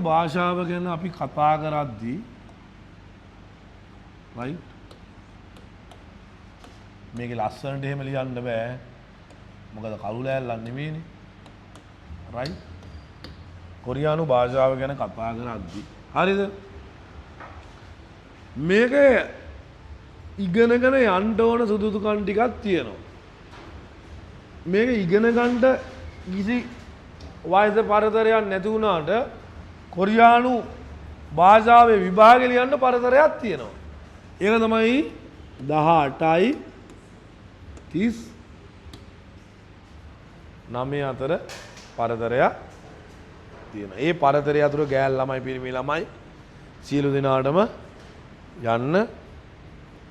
භාෂාව ගැන අපි කතා කරද්දී right මේක ලස්සනට එහෙම ලියන්න බෑ මොකද කළු ලෑල්ලක් නෙමෙයිනේ right කොරියානු භාෂාව ගැන කතා කරද්දී හරිද මේක ඉගෙනගෙන යන්න ඕන සුදුසුකම් ටිකක් තියෙනවා මේක ඉගෙන ගන්න කිසි වයස පරතරයක් නැති වුණාට කොරියානු භාෂාවේ විභාගෙ ලියන්න පරතරයක් තියෙනවා. ඒක තමයි 18යි 39 අතර පරතරයක් තියෙනවා. ඒ පරතරය අතර ගෑල් ළමයි පිරිමි ළමයි සියලු දෙනාටම යන්න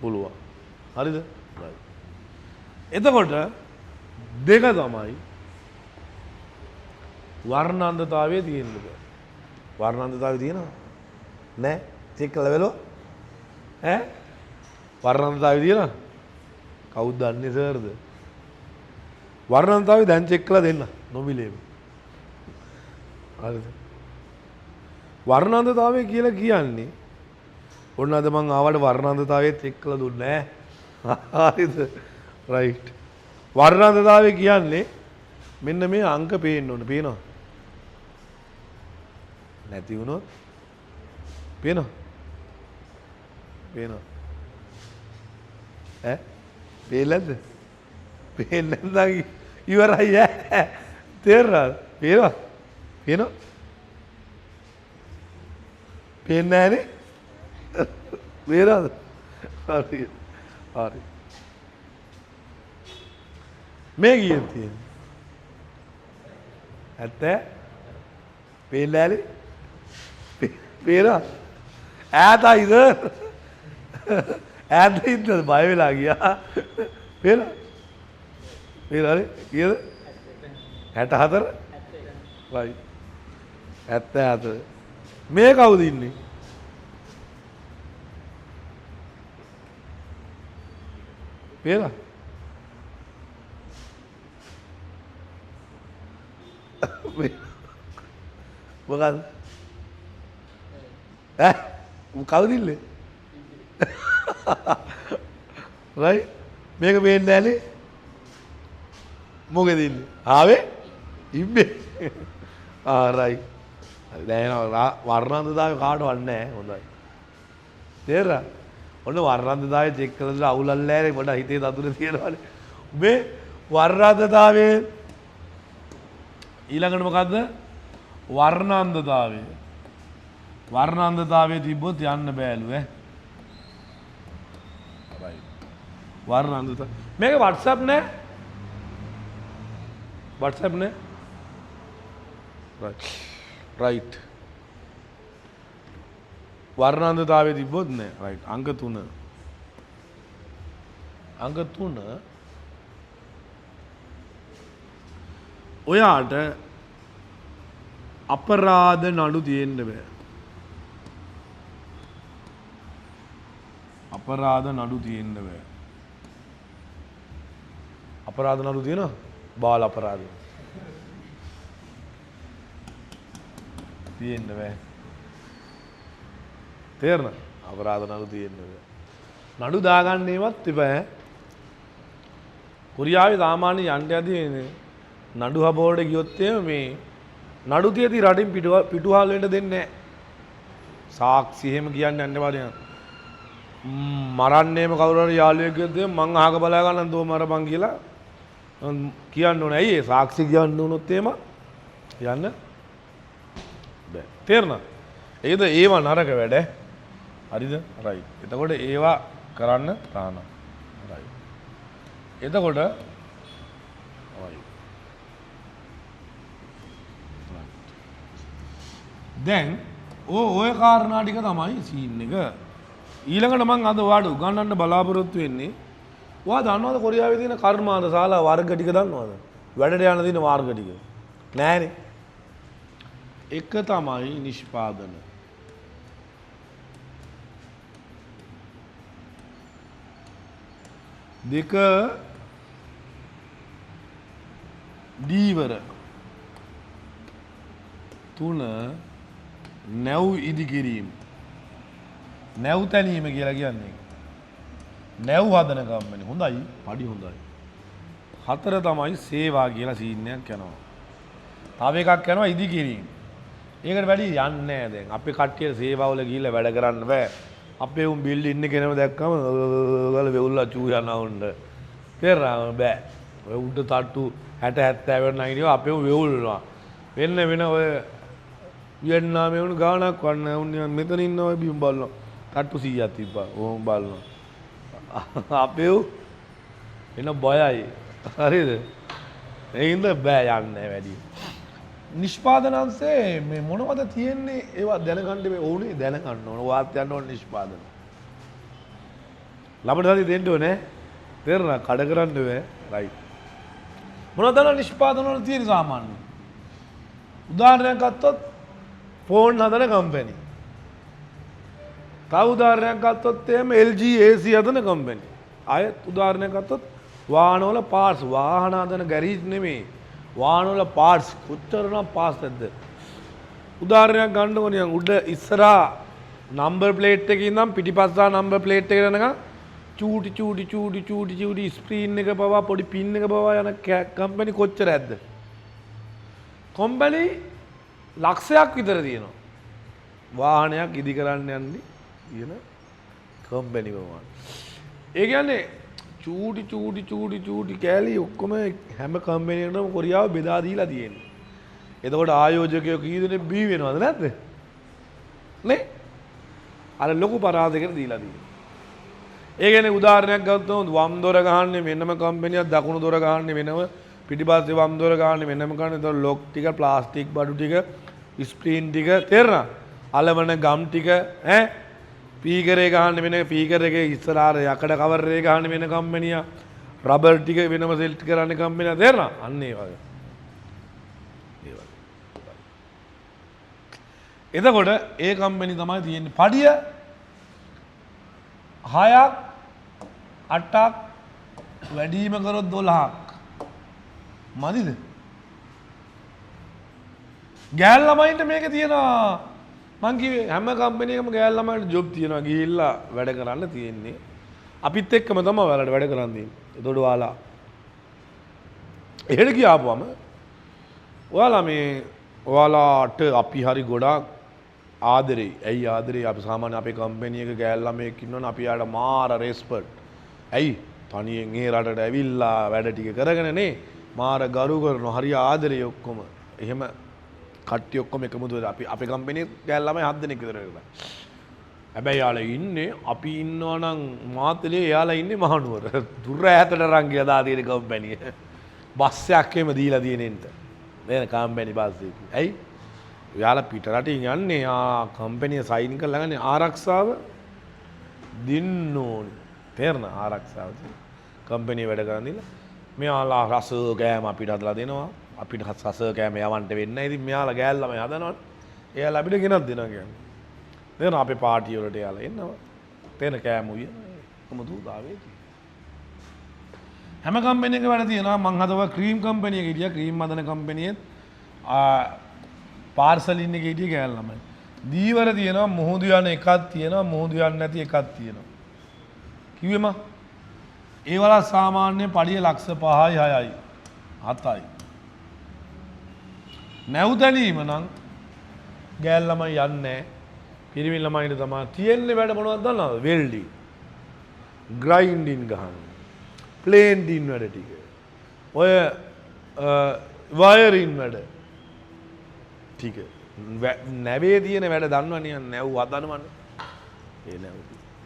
පුළුවන්. හරිද? එතකොට දෙක තමයි වර්ණාන්දතාවයේ තියෙන්නේ. වර්ණාන්දතාවය තියෙනවද? නෑ. චෙක් කරලා බලුවා. ඈ? වර්ණාන්දතාවය තියෙනවද? කවුද දන්නේ සර්ද? වර්ණාන්දතාවය දැන් චෙක් කරලා දෙන්න. නොමිලේම. හරිද? වර්ණාන්දතාවය කියලා කියන්නේ ඔන්න අද මං ආවට වර්ණාන්දතාවය චෙක් කරලා දුන්නේ නෑ. හරිද? රයිට්. වර්ණාන්දතාවය කියන්නේ මෙන්න මේ අංක පේන්න ඕනේ. පේනවද? නැති වුණොත් පේනවද? පේනවද? ඈ? පේන්නද? පේන්න නැත්නම් ඉවරයි ඈ. තේරෙනවද? පේනවද? පේනවද? පේන්නේ නැහනේ. පේනවද? හරි. හරි. මේ කීයක් තියෙන්නේ? 70 පේන්නේ නැහනේ. පේනවා ඈතයිද ඈතින්ද බය වෙලා ගියා පේනවා පේනවනේ කීයද 64 right 74 මේ කවුද ඉන්නේ පේනවා මොකක්ද කවුද ඉන්නේ? right මේක පේන්නේ නැහනේ. මොකද ඉන්නේ? ආවේ? ඉම්බේ. right. දැන් වර්ණාන්දතාවය කාටවත් නැහැ. හොඳයි. තේරෙනවද? ඔන්න වර්ණාන්දතාවය චෙක් කරලා අවුලක් නැහැ. පොඩ හිතේ දතුරේ තියෙනවානේ. මේ වර්ණාන්දතාවයේ ඊළඟට මොකද්ද? වර්ණාන්දතාවය. වර්ණාන්දතාවයේ තිබ්බොත් යන්න බෑලු ඈ. right. වර්ණාන්දතාවය. මේක WhatsApp නෑ? WhatsApp නෑ? right. right. වර්ණාන්දතාවයේ තිබ්බොත් නෑ. right. අංක 3. අංක 3 ඔයාට අපරාධ නඩු තියෙන්න බෑ. අපරාධ නඩු තියෙන්න බෑ. අපරාධ නඩු තියෙනවා? බාල අපරාධ. තියෙන්න බෑ. තේරෙනවද? අපරාධ නඩු තියෙන්න බෑ. නඩු දාගන්නේවත් ඉබෑ. කොරියාවේ සාමාන්‍ය යන්න යදී නඩු හබෝඩේ ගියොත් මේ නඩු තියදී රටින් පිටුහල් වෙන්න දෙන්නේ නැහැ. සාක්ෂි එහෙම කියන්නේ යන්න බෑ. මරන්නේම කවුරු හරි යාළුවෙක් ගියොත් මං අහක බලා ගන්න දෝ මරපන් කියලා කියන්න ඕනේ. ඇයි ඒ සාක්ෂි කියන්න උනොත් එහෙම යන්න බෑ. තේරෙනවද? ඒකද ඒවා නරක වැඩ. හරිද? රයිට්. එතකොට ඒවා කරන්න තාන. රයිට්. එතකොට දැන් ඔය කාරණා ටික තමයි සීන් එක. ඊළඟට මම අද ඔයාලට උගන්වන්න බලාපොරොත්තු වෙන්නේ ඔයා දන්නවද කොරියාවේ තියෙන කර්මාන්ත ශාලා වර්ග ටික දන්නවද? වැඩට යන දින වර්ග ටික. නෑනේ. එක තමයි නිෂ්පාදන. දෙක දීවර. 3 නැව් ඉදිකිරීම. නැව් තැනීම කියලා කියන්නේ. නැව් හදන කම්පැනි. හොඳයි. පඩි හොඳයි. 4 තමයි සේවා කියලා සීන් එකක් යනවා. තව එකක් යනවා ඉදිකිරීම. ඒකට වැඩි යන්නේ නැහැ දැන්. අපේ කට්ටිය සේවාවල ගිහිල්ලා වැඩ කරන්න බෑ. අපේ උන් බිල්ඩින් එකේ කෙනෙම දැක්කම ගල වෙවුල්ලා චූ යනවා උන්ට. තේරෙනවද බෑ. ඔය උඩ තට්ටු 60 70 වෙන නයිනියෝ අපේ උන් වෙවුල්නවා. වෙන ඔය වියට්නාමයේ උන් ගානක් වන්න උන් මෙතන ඉන්න ඔය බිම් බලනවා. තට්ටු 100ක් තිබ්බා. ඕම් බලනවා. අපේ උන් එන බයයි. හරිද? ඒකින්ද බෑ යන්නේ වැඩි. නිෂ්පාදනංශේ මේ මොනවද තියෙන්නේ ඒවා දැනගන්න මේ ඕනේ දැනගන්න ඕන. වාත් යන්න ඕන නිෂ්පාදන. ළමට හරි දෙන්න ඕනේ. තේරුණා? කඩ කරන්න බෑ. රයිට්. මොනවද නිෂ්පාදන වල තියෙන සාමාන්‍ය? උදාහරණයක් ගත්තොත් ෆෝන් හදන කම්පැනි. තව උදාහරණයක් ගත්තොත් එහෙම LG AC හදන කම්පැනි. ආයෙත් උදාහරණයක් ගත්තොත් වාහනවල පාර්ට්ස් වාහන හදන ගෑරේජ් නෙමෙයි. වාහනවල පාර්ට්ස් කොච්චරනම් පාස් නැද්ද? උදාහරණයක් ගන්නකො නිකන් උඩ ඉස්සරහා නම්බර් ප්ලේට් එකේ ඉඳන් පිටිපස්සා නම්බර් ප්ලේට් එකට යනකම් චූටි ස්ක්‍රීන් එක පවා පොඩි පින් එක පවා යන කම්පැනි කොච්චර ඇද්ද? කම්පැනි ලක්ෂයක් විතර තියෙනවා. වාහනයක් ඉදි කරන්න යන්නේ කියන කම්පැනි පවා. ඒ කියන්නේ චූටි කෑලි ඔක්කොම හැම කම්පැනියකටම කොරියාව බෙදා දීලා තියෙනවා. එතකොට ආයෝජකයෝ කී දෙනෙක් බී වෙනවද නැද්ද? නේ? අර ලොකු පරාදයකට දීලා තියෙනවා. ඒ කියන්නේ උදාහරණයක් ගත්තොත් වම් දොර ගහන්නේ වෙනම කම්පැනියක් දකුණු දොර ගහන්නේ වෙනම පිටිපස්සේ වම් දොර ගහන්නේ වෙනම ගන්න. එතකොට ලොක් ටික ප්ලාස්ටික් බඩු ටික ස්ක්‍රීන් ටික තේරෙනා? අලවන ගම් ටික ඈ පීකරේ ගහන්න වෙන පීකර එකේ ඉස්සරහට යකඩ කවර් එක ගහන්න වෙන කම්පැනියක් රබර් ටික වෙනම සෙල්ට් කරන්න කම්පැනියක් තේරෙනා? අන්න ඒ වගේ. එතකොට ඒ කම්පැනි තමයි තියෙන්නේ. පඩිය 6ක් 8ක් වැඩිම කරොත් 12ක්. මදිද? ගෑල් ළමයින්ට මේක තියෙනවා. මං කිව්වේ හැම කම්පැනි එකම ගෑල් ළමයින්ට ජොබ් තියෙනවා. ගිහිල්ලා වැඩ කරන්න තියෙන්නේ. අපිත් එක්කම තමයි ඔයාලට වැඩ කරන් දෙන්නේ. එතකොට ඔයාලා එහෙට ගියාපුවම ඔයාලාට අපි හරි ගොඩාක් ආදරෙයි. ඇයි ආදරෙයි? අපි සාමාන්‍ය අපේ කම්පැනි එක ගෑල් ළමයෙක් ඉන්නවනේ අපි යාට මාර රෙස්පෙක්ට්. ඇයි? තනියෙන් ඒ රටට ඇවිල්ලා වැඩ ටික කරගෙන නේ මාර ගරු කරනවා. හරි ආදරෙයි ඔක්කොම. එහෙම කට්ටිය ඔක්කොම එකමුතු වෙලා අපි අපේ කම්පැනි ගෑල් ළමයි 7 දෙනෙක් විතර කරලා. හැබැයි යාලා ඉන්නේ අපි ඉන්නවා නම් මාතලේ යාලා ඉන්නේ මහනුවර. දුර ඈතට රන් ගියා දා තියෙන කම්පැනි. බස් එකක් එහෙම දීලා තියෙනෙන්ට. නේද කම්පැනි බස් එක. ඇයි? යාලා පිට රටින් යන්නේ කම්පැනි සයින් කරලා ගන්නේ ආරක්ෂාව දින්න ඕනේ. තේරෙන ආරක්ෂාව. කම්පැනි වැඩ කරන් ඉන්න. මෙයාලා රස කෑම අපිට හදලා දෙනවා. අපිට රස කෑම යවන්න වෙන්නේ නැහැ. ඉතින් මෙයාලා ගෑල් ළමයි හදනවනේ. එයාලා අපිට ගෙනත් දෙනවා කියන්නේ. තේරෙන අපේ පාටි වලට එයාලා එනවා. තේරෙන කෑම උය. කොහොමද උදාවේ? හැම කම්පැනි එකක වැඩ තියෙනවා. මං හදව ක්‍රීම් කම්පැනි එකක හිටියා. ක්‍රීම් හදන කම්පැනියෙත් පාර්සලින් එකේ හිටිය ගෑල් ළමයි. දීවර තියෙනවා මුහුදු යන එකක් තියෙනවා මුහුදු යන්නේ නැති එකක් තියෙනවා. කිව්වෙම ඒ වල සාමාන්‍ය පඩිය ලක්ෂ 5යි 6යි 7යි. නැව් දැලීම නම් ගෑල් ළමයි යන්නේ නැහැ. පිරිමි ළමයින්ට තමයි තියෙන්නේ වැඩ මොනවද දන්නවද? වෙල්ඩින්, ග්‍රයින්ඩින් ගහන, ප්ලේන්ඩින් වැඩ ටික. ඔය වයරින් වැඩ ටික. නැවේ තියෙන වැඩ දන්නවනේ නැව් හදනවනේ. ඒ නැව්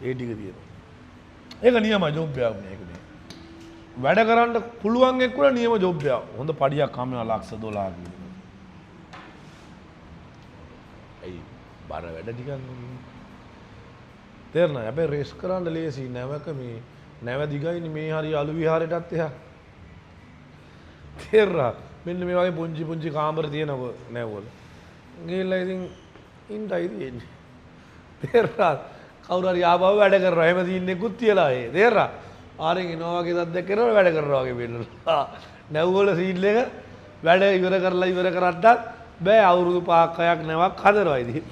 ඒ ටික තියෙනවා. ඒක නියම ජොබ් එකක් මේක මේ. වැඩ කරන්න පුළුවන් එක්කුණ නියම ජොබ් එකක්. හොඳ පඩියක් හම්බෙනවා ලක්ෂ 12 කියන. ඇයි බර වැඩ ටිකක් තේරෙනවද? හැබැයි රේස් කරන්න ලේසි නැවක මේ නැව දිගයිනේ මේ හරි අලු විහාරයටත් එහා. තේරෙනවද? මෙන්න මේ වගේ පුංචි කාමර තියෙනකො නැවවල. ගිහිල්ලා ඉතින් ඉන්නයි තියෙන්නේ. තේරෙනවද? කවුරු හරි ආපහු වැඩ කරනවා. එහෙම සීන්නේකුත් තියලා ඒ. තේරෙනවද? ආරෙන් එනවා වගේ සද්දයක් කරනවා වැඩ කරනවා වගේ වෙනවා. නැව්වල සීල් එක වැඩ ඉවර කරලා ඉවර කරද්දත් බෑ අවුරුදු 5ක් 6ක් නැවක් හදනවා ඉතින්.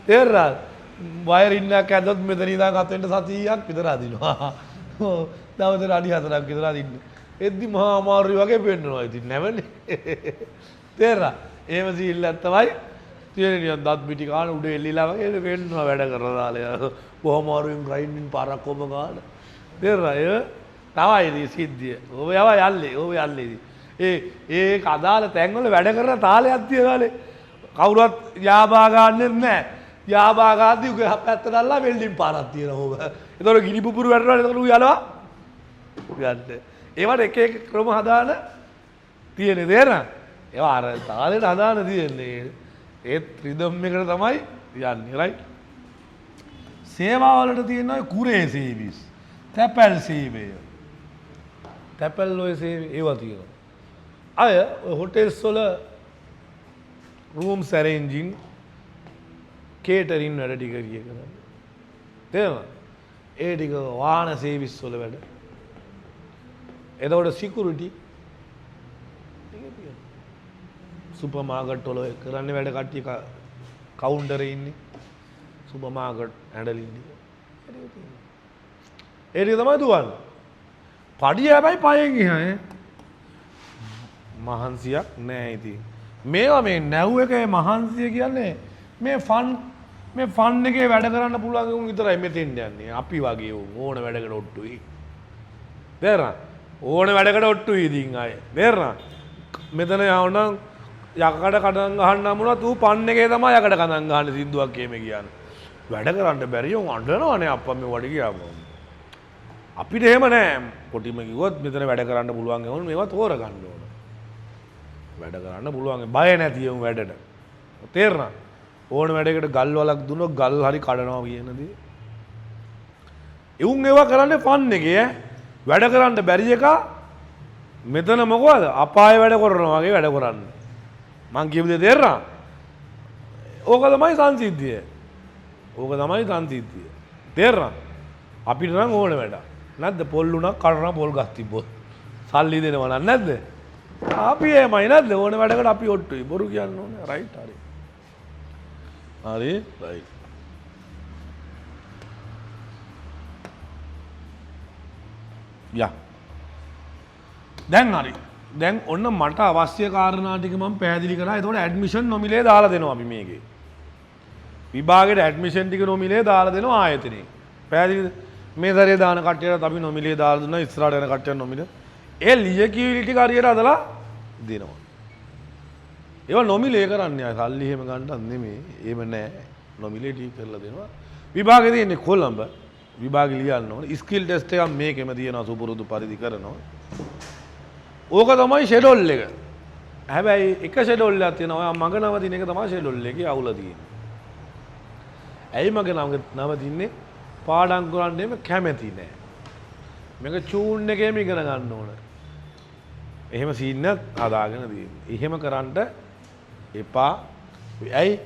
තේරුණාද? වයර් ඉන්නක් ඇද්දොත් මෙතන ඉඳන් අතෙන්ට සතියක් විතර අදිනවා. ඔව් දවසට අඩි 4ක් විතර අදින්න. එද්දි මහා අමාරුයි වගේ පෙන්නනවා ඉතින් නැවනේ. තේරුණා? එහෙම සීල්ලක් තමයි තියෙන නියම් දත් පිටි කාන උඩ එල්ලිලා වගේ පෙන්නනවා වැඩ කරලා දාලා. කොහොම අරුවෙන් ග්‍රයින්ඩින් පාරක් කොම ගාන. තේරුණා? තමයි ඉතින් සිද්ධිය. ඔබ යවා යල්ලේ. ඔබ යල්ලේ ඉතින්. ඒ අදාළ තැන්වල වැඩ කරන තාලයක් තියෙනවානේ. කවුරුත් යාබා ගන්නෙත් නැහැ. යාබා ගාද්දි උගේ පැත්තට අල්ලා වෙල්ඩින් පාරක් තියෙනවා ඕක. ඒතකොට ගිනි පුපුරු වැටෙනවා. ඒතකොට ඌ යනවා. යන්න. ඒවට එක එක ක්‍රම හදාන තියෙන්නේ තේරෙනවද? ඒවා අර තාලෙට හදාන තියෙන්නේ. ඒත් රිද්ම් එකට තමයි යන්නේ රයිට්. සේවාවලට තියෙනවා කුරේ සේවිස්. තැපැල් සේවය. තැපැල් ඔය සේවය ඒවා තියෙනවා. අය හොටෙල්ස් වල රූම්ස් ඇරේන්ජින් කේටරින් වැඩ ටික ගිය කරන්නේ. තේරෙනවද? ඒ ටික වාහන සේවිස් වල වැඩ. එතකොට සිකියුරිටි සුපර් මාකට් වල කරන්නේ වැඩ කට්ටිය කවුන්ටරේ ඉන්නේ. සුපර් මාකට් හැන්ඩලින් ඒ ටික තමයි දුවන්නේ. පඩිය හැබැයි පයෙන් ගියා මහන්සියක් නෑ ඉතින්. මේවා මේ නැව් එකේ මහන්සිය කියන්නේ මේ ෆන් එකේ වැඩ කරන්න පුළුවන් උන් විතරයි මෙතෙන් යන්නේ. අපි වගේ ඕන වැඩකට ඔට්ටුයි. තේරෙනවද? ඕන වැඩකට ඔට්ටුයි ඉතින් අය. තේරෙනවද? මෙතන යවනම් යකඩ කඩන් ගහන්න හමුණා ඌ පන් එකේ තමයි යකඩ කඩන් ගහන්න සින්දුවක් එහෙම කියන්නේ. වැඩ කරන්න බැරි උන් අඬනවනේ අප්පා මේ වඩ ගියාම. අපිට එහෙම නෑ. කොටිම කිව්වොත් මෙතන වැඩ කරන්න පුළුවන් වුණ මේවා තෝරගන්න ඕන. වැඩ කරන්න පුළුවන් බය නැති උන් වැඩට. තේරෙනවද? ඕන වැඩකට ගල් වලක් දුන්නොත් ගල් හරි කඩනවා කියන දේ. එවුන් ඒවා කරන්නේ ෆන් එකේ වැඩ කරන්න බැරි එක මෙතන මොකවද? අපාය වැඩ කරනවා වගේ වැඩ කරන්නේ. මං කියපු දේ තේරෙනවද? ඕක තමයි සංසිද්ධිය. ඕක තමයි සංසිද්ධිය. තේරෙනවද? අපිට නම් ඕන වැඩ. නැද්ද? පොල් උනක් කඩන පොල් ගස් තිබ්බොත් සල්ලි දෙනවා නැද්ද? අපි එහෙමයි නැද්ද? ඕන වැඩකට අපි ඔට්ටුයි. බොරු කියන්න ඕනේ. රයිට් හරි. හරි රයිට්. යා. දැන් හරි. දැන් ඔන්න මට අවශ්‍ය කාරණා ටික මම පැහැදිලි කරා. ඒතකොට ඇඩ්මිෂන් නොමිලේ දාලා දෙනවා අපි මේකේ. විභාගෙට ඇඩ්මිෂන් ටික නොමිලේ දාලා දෙනවා ආයතනේ. පැහැදිලිද? මේ දරේ දාන කට්ටියට අපි නොමිලේ දාලා දුන්නා. ඉස්සරහට යන කට්ටියට නොමිලේ. ඒ ලියකියවිලි ටික හරියට අදලා දෙනවා. ඒවා නොමිලේ කරන්නේ ආ සල්ලි එහෙම ගන්නත් නෙමෙයි. එහෙම නෑ. නොමිලේ ටික කරලා දෙනවා. විභාගෙ තියෙන්නේ කොළඹ. විභාගෙ ලියන්න ඕනේ. ස්කිල් ටෙස්ට් එකක් මේකෙම තියෙනවා සුපුරුදු පරිදි කරනවා. ඕක තමයි ෂෙඩියුල් එක. හැබැයි එක ෂෙඩියුල් එකක් තියෙනවා. ඔය මග නවතින එක තමයි ෂෙඩියුල් එකේ අවුල තියෙන්නේ. ඇයි මග නවතින්නේ? පාඩම් කරන්නේම කැමැති නෑ. මේක චූන් එකේම ඉගෙන ගන්න ඕන. එහෙම සීන් එකක් හදාගෙන තියෙන්නේ. එහෙම කරන්න එපා. ඇයි?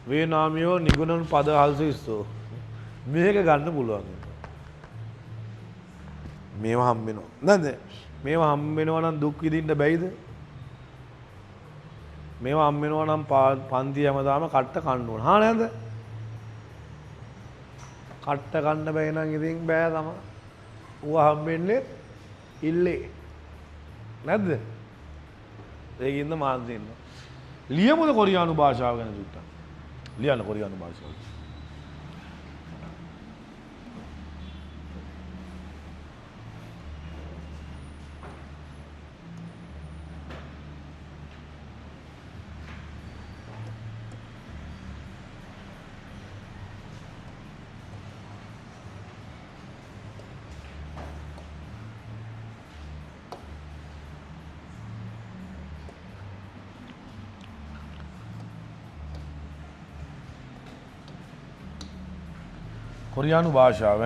වේනාමියෝ නිගුණන් පද හල්සිස්සෝ. මේක ගන්න පුළුවන්. මේවා හම්බ වෙනවා. නේද? මේවා හම්බ වෙනවා නම් දුක් විඳින්න බැයිද? මේවා හම්බ වෙනවා නම් පන්ති හැමදාම කට්ට කන්න ඕන. හා නේද? කට්ට කන්න බැයි නම් ඉතින් බෑ තමයි. ඌව හම්බෙන්නේ ඉල්ලේ. නැද්ද? ඒකින්ද මාත් දෙන්න. ලියමුද කොරියානු භාෂාව ගැන සුට්ටක්? ලියන්න කොරියානු භාෂාව. කොරියානු භාෂාව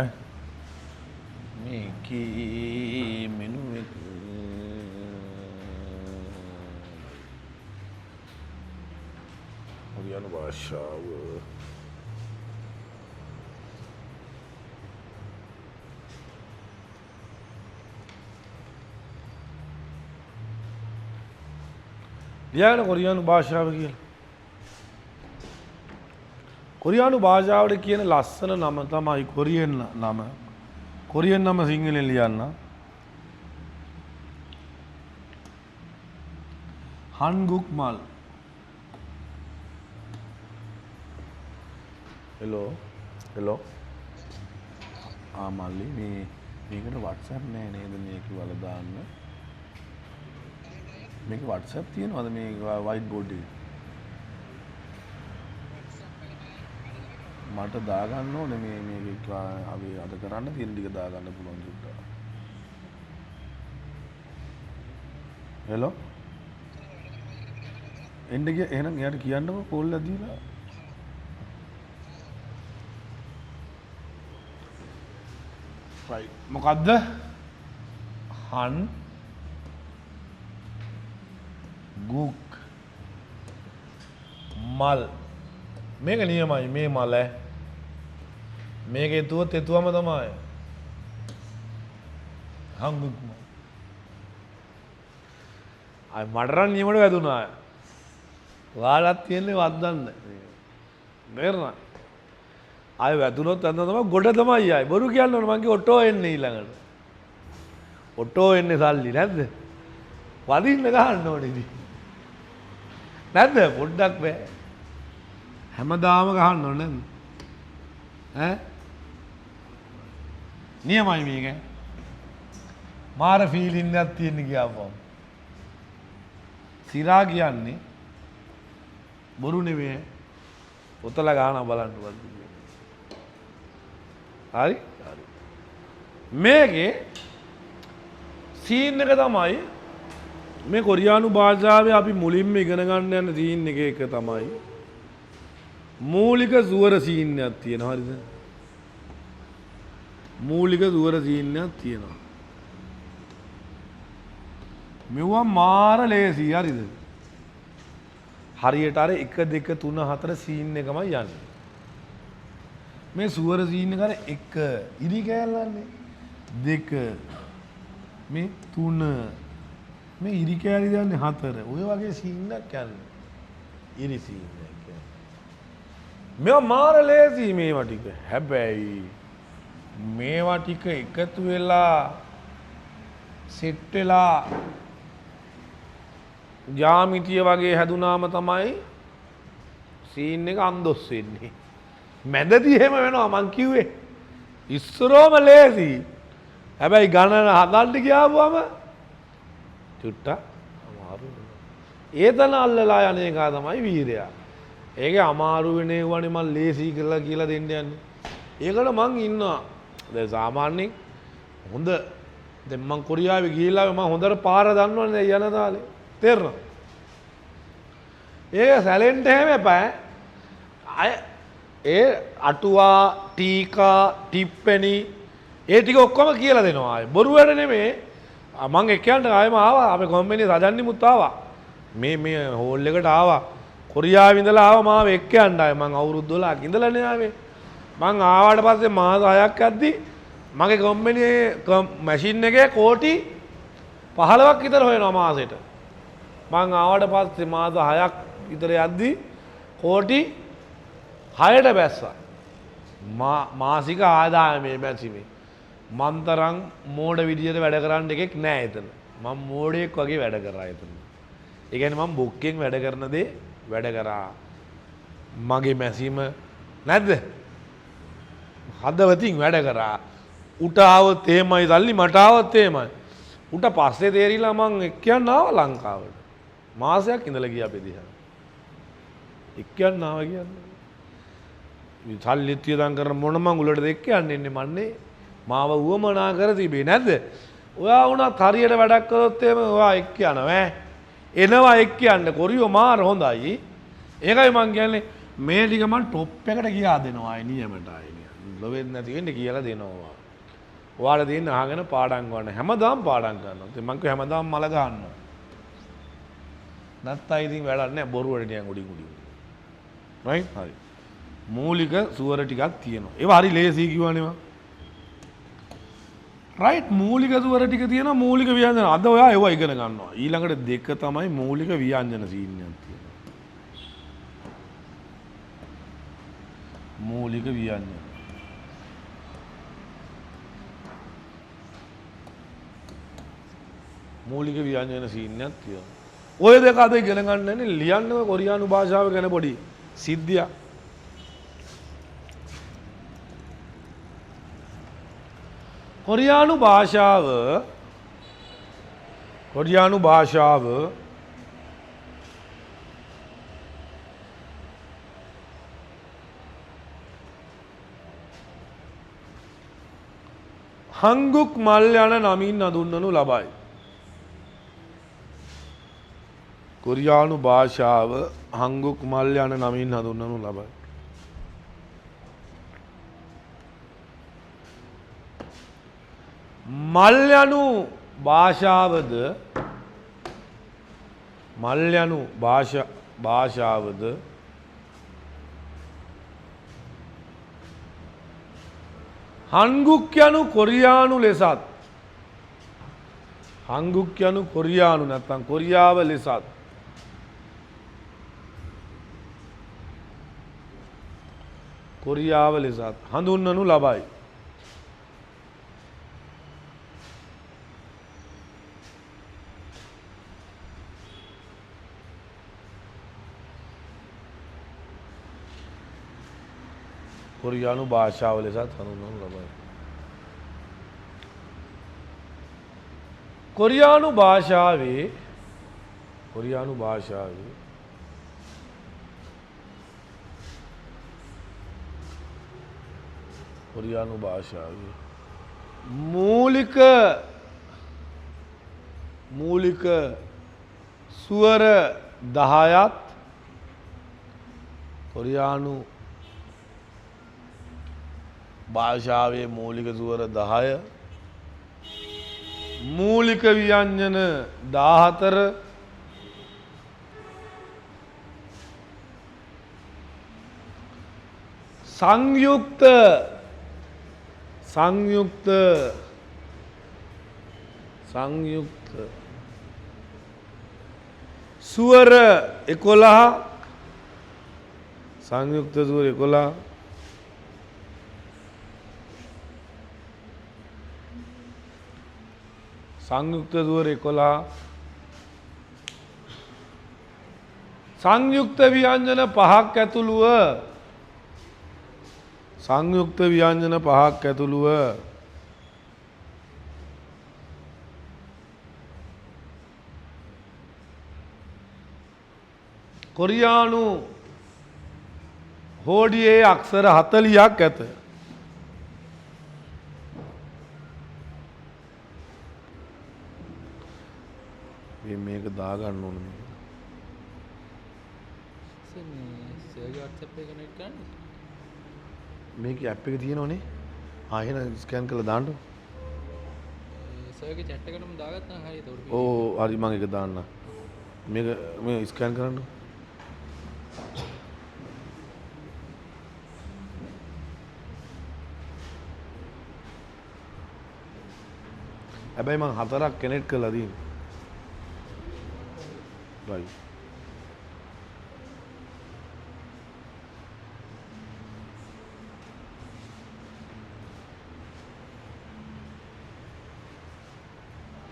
මේකේ මෙනු එක කොරියානු භාෂාව ලියන්න කොරියානු භාෂාව කියලා කොරියානු භාෂාවට කියන ලස්සන නම තමයි කොරියන් නම. කොරියන් නම සිංහලෙන් ලියන්න. හන්ගුක් මල්. හෙලෝ මල්ලි මේකට WhatsApp නෑ නේද මේක වල දාන්න. මේක WhatsApp තියෙනවද මේ white board එකේ? මට දාගන්න ඕනේ මේක අපි අද කරන්න තියෙන ටික දාගන්න පුළුවන් සුද්දා. හෙලෝ එන්න ගිය එහෙනම් එයාට කියන්නකෝ කෝල් එක දීලා. right මොකද්ද? හන් ගුක් මල් මේක නියමයි මේ මල මේක එතුවත් එතුවම තමයි හංගුක් මල්. අය මටරන් නියමට වැදුනා. ඔයාලත් තියෙන්නේ වද්දන්න. නේරනා. ආය වැදුනොත් අන්න තමයි ගොඩ තමයි ආයි. බොරු කියන්න ඕන මං කිය ඔටෝ එන්නේ ඊළඟට. ඔටෝ එන්නේ සල්ලි නැද්ද? වදින්න ගහන්න ඕනේ ඉතින්. නැද්ද? පොඩ්ඩක් බෑ. හැමදාම ගහන්න ඕනේ නැද්ද? ඈ? නියමයි මේක. මාර ෆීලින් එකක් තියෙන ගියාපම්. සිරා කියන්නේ බොරු නෙමෙයි. පොතල ගහන බලන්න වද්ද. හරි? හරි. මේකේ සීන් එක තමයි මේ කොරියානු භාෂාවේ අපි මුලින්ම ඉගෙන ගන්න යන සීන් එක තමයි මූලික ස්වර සීන් එකක් තියෙනවා. හරිද? මූලික ස්වර සීන් එකක් තියෙනවා. මෙවුවා මාර ලේසි. හරිද? හරියට අර 1 2 3 4 සීන් එකමයි යන්නේ. මේ ස්වර සීන් එක අර 1 ඉරි කෑල්ලන්නේ 2 මේ 3 මේ ඉරි කෑලි දාන්නේ 4 ඔය වගේ සීන් එකක් යන්නේ. ඉරි සීන් එක. මේවා මාර ලේසි මේවා ටික. හැබැයි මේවා ටික එකතු වෙලා සෙට් වෙලා ජ්‍යාමිතිය වගේ හැදුනාම තමයි සීන් එක අන්දොස් වෙන්නේ. මැදදී එහෙම වෙනවා මං කිව්වේ. ඉස්සරෝම ලේසි. හැබැයි ගණන හදන්න ගියාවම චුට්ටක් අමාරු වෙනවා. ඒතන අල්ලලා යන එක තමයි වීරයා. ඒකේ අමාරු වෙන ඒවානේ මං ලේසි කියලා දෙන්න යන්නේ. ඒකට මං ඉන්නවා. දැන් සාමාන්‍යයෙන් හොඳ දැන් මං කොරියාවේ ගිහිල්ලා මං හොඳට පාර දන්නවනේ යන තාලේ. තේරෙනවද? ඒක සැලෙන්ට හැම එපා. අය ඒ අටුවා ටීකා ටිප්පෙනි ඒ ටික ඔක්කොම කියලා දෙනවා. අය බොරු වැඩ නෙමෙයි. මං එක්කයන්ට ආයෙම ආවා. අපේ කම්පැනි සජන්නිමුත් ආවා. මේ හෝල් එකට ආවා. කොරියාවේ ඉඳලා ආවා මාව එක්කයන්ට ආයේ මං අවුරුදු 12ක් ඉඳලානේ ආවේ. මං ආවට පස්සේ මාස 6ක් යද්දි මගේ කම්පැනියේ මැෂින් එකේ කෝටි 15ක් විතර හොයනවා මාසෙට. මං ආවට පස්සේ මාස 6ක් විතර යද්දි කෝටි 6ට බැස්සා. මාසික ආදායමේ බැසිමේ. මන් තරම් මෝඩ විදියට වැඩ කරන්න එකෙක් නෑ එතන. මම මෝඩයෙක් වගේ වැඩ කරා එතන. ඒ කියන්නේ මම බුක්කෙන් වැඩ කරන දේ වැඩ කරා. මගේ මැසීම නැද්ද? හදවතින් වැඩ කරා. උට ආවොත් එහෙමයි සල්ලි මට ආවොත් එහෙමයි. උට පස්සේ තේරිලා මං එක්කයන් ආවා ලංකාවට. මාසයක් ඉඳලා ගියා අපේ දිහා. එක්කයන් ආවා කියන්නේ. මේ සල්ලි තියදම් කරන මොන මංගුලටද එක්කයන් ඉන්නේ මන්නේ. මාව උවමනා කර තිබේ නැද්ද? ඔයා වුණත් හරියට වැඩක් කරොත් එහෙම ඔයා එක්ක යනවා එනවා එක්ක යන්න කොරියෝ මාර හොඳයි. ඒකයි මං කියන්නේ මේ ටික මං টොප් එකට ගියා දෙනවා අය නියමට අය. ලොවෙන්නේ නැති වෙන්නේ කියලා දෙනවා. ඔයාලා දෙන්න අහගෙන පාඩම් ගන්න. හැමදාම පාඩම් කරනවා. ඉතින් මං කිව්වා හැමදාම මල ගන්නවා. නැත්නම් ඉතින් වැඩක් නැහැ බොරුවට නිකන් උඩින් උඩින්. රයිට් හරි. මූලික සුවර ටිකක් තියෙනවා. ඒවා හරි ලේසි කිව්වනේ මම. රයිට් මූලික ස්වර ටික තියෙනවා මූලික ව්‍යංජන. අද ඔයා ඒවා ඉගෙන ගන්නවා. ඊළඟට දෙක තමයි මූලික ව්‍යංජන සීන් එකක් තියෙනවා. මූලික ව්‍යංජන. මූලික ව්‍යංජන සීන්නයක් තියෙනවා. ඔය දෙක අද ඉගෙන ගන්නනේ ලියන්න කොරියානු භාෂාව ගැන පොඩි සිද්ධියක්. කොරියානු භාෂාව හංගුක් මල් යන නමින් හඳුන්වනු ලබයි. කොරියානු භාෂාව හංගුක් මල් යන නමින් හඳුන්වනු ලබයි. මල් යනු භාෂාවද හංගුක් යනු කොරියානු ලෙසත් හංගුක් යනු කොරියානු නැත්නම් කොරියාව ලෙසත් හඳුන්වනු ලබයි. කොරියානු භාෂාව ලෙසත් හඳුන්වනු ලබයි. කොරියානු භාෂාවේ මූලික ස්වර 10ත් කොරියානු භාෂාවේ මූලික ස්වර 10 මූලික ව්‍යංජන 14 සංයුක්ත ස්වර 11 සංයුක්ත ස්වර 11 සංයුක්ත ස්වර 11 සංයුක්ත ව්‍යංජන 5ක් ඇතුළුව කොරියානු හෝඩියේ අක්ෂර 40ක් ඇත. මේක දාගන්න ඕන මේක ඇප් එක තියෙනවනේ. එහෙනම් ස්කෑන් කරලා දාන්න. සර්ගේ chat එකටම දාගත්තා හරියට උඩ. ඕ හරි මම ඒක දාන්න. මේ ස්කෑන් කරන්න. හැබැයි මම 4ක් කනෙක්ට් කරලා දීලා. Right.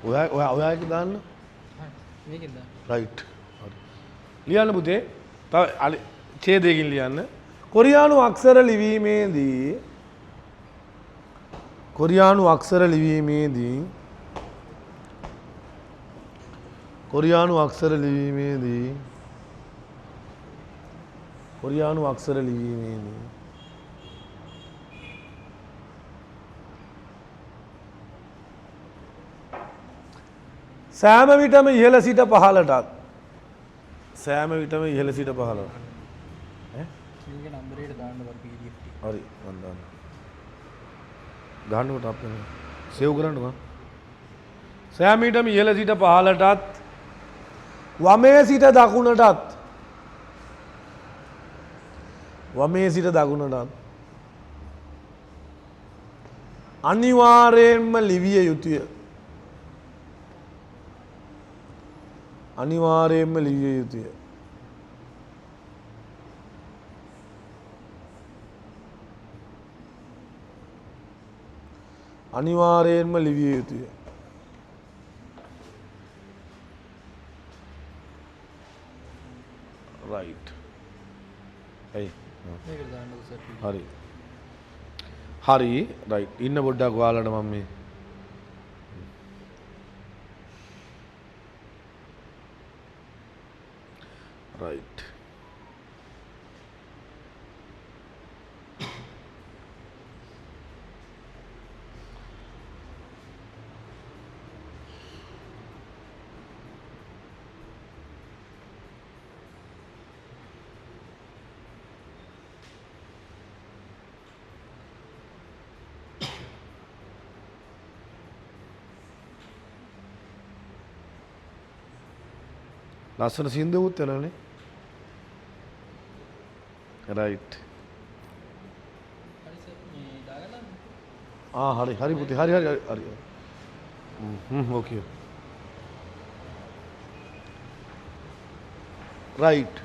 ඔයා එක දාන්න. මේකෙන් දාන්න. රයිට්. හරි. ලියන්න පුතේ. තව ඡේදයකින් ලියන්න. කොරියානු අක්ෂර ලිවීමේදී සෑම විටම ඉහළ සිට පහළටත් ඈ මේක නම්බරයට දාන්න බර PDF ටික. හරි මම දාන්න. ගන්නකොට අපේ සේව් කරන්නකෝ. සෑම විටම ඉහළ සිට පහළටත් වමේ සිට දකුණටත් අනිවාර්යයෙන්ම ලිවිය යුතුය. අනිවාර්යයෙන්ම ලිවිය යුතුය. රයිට්. ඇයි? මේකට දාන්නකො සර්. හරි. හරි රයිට්. ඉන්න පොඩ්ඩක් ඔයාලට මම මේ රයිට්. ලස්සන සින්දුවුත් වෙනවනේ. රයිට්. හරි සර් මේ දාගන්නද? හරි හරි පුතේ හරි හරි හරි. ඕකේ. රයිට්.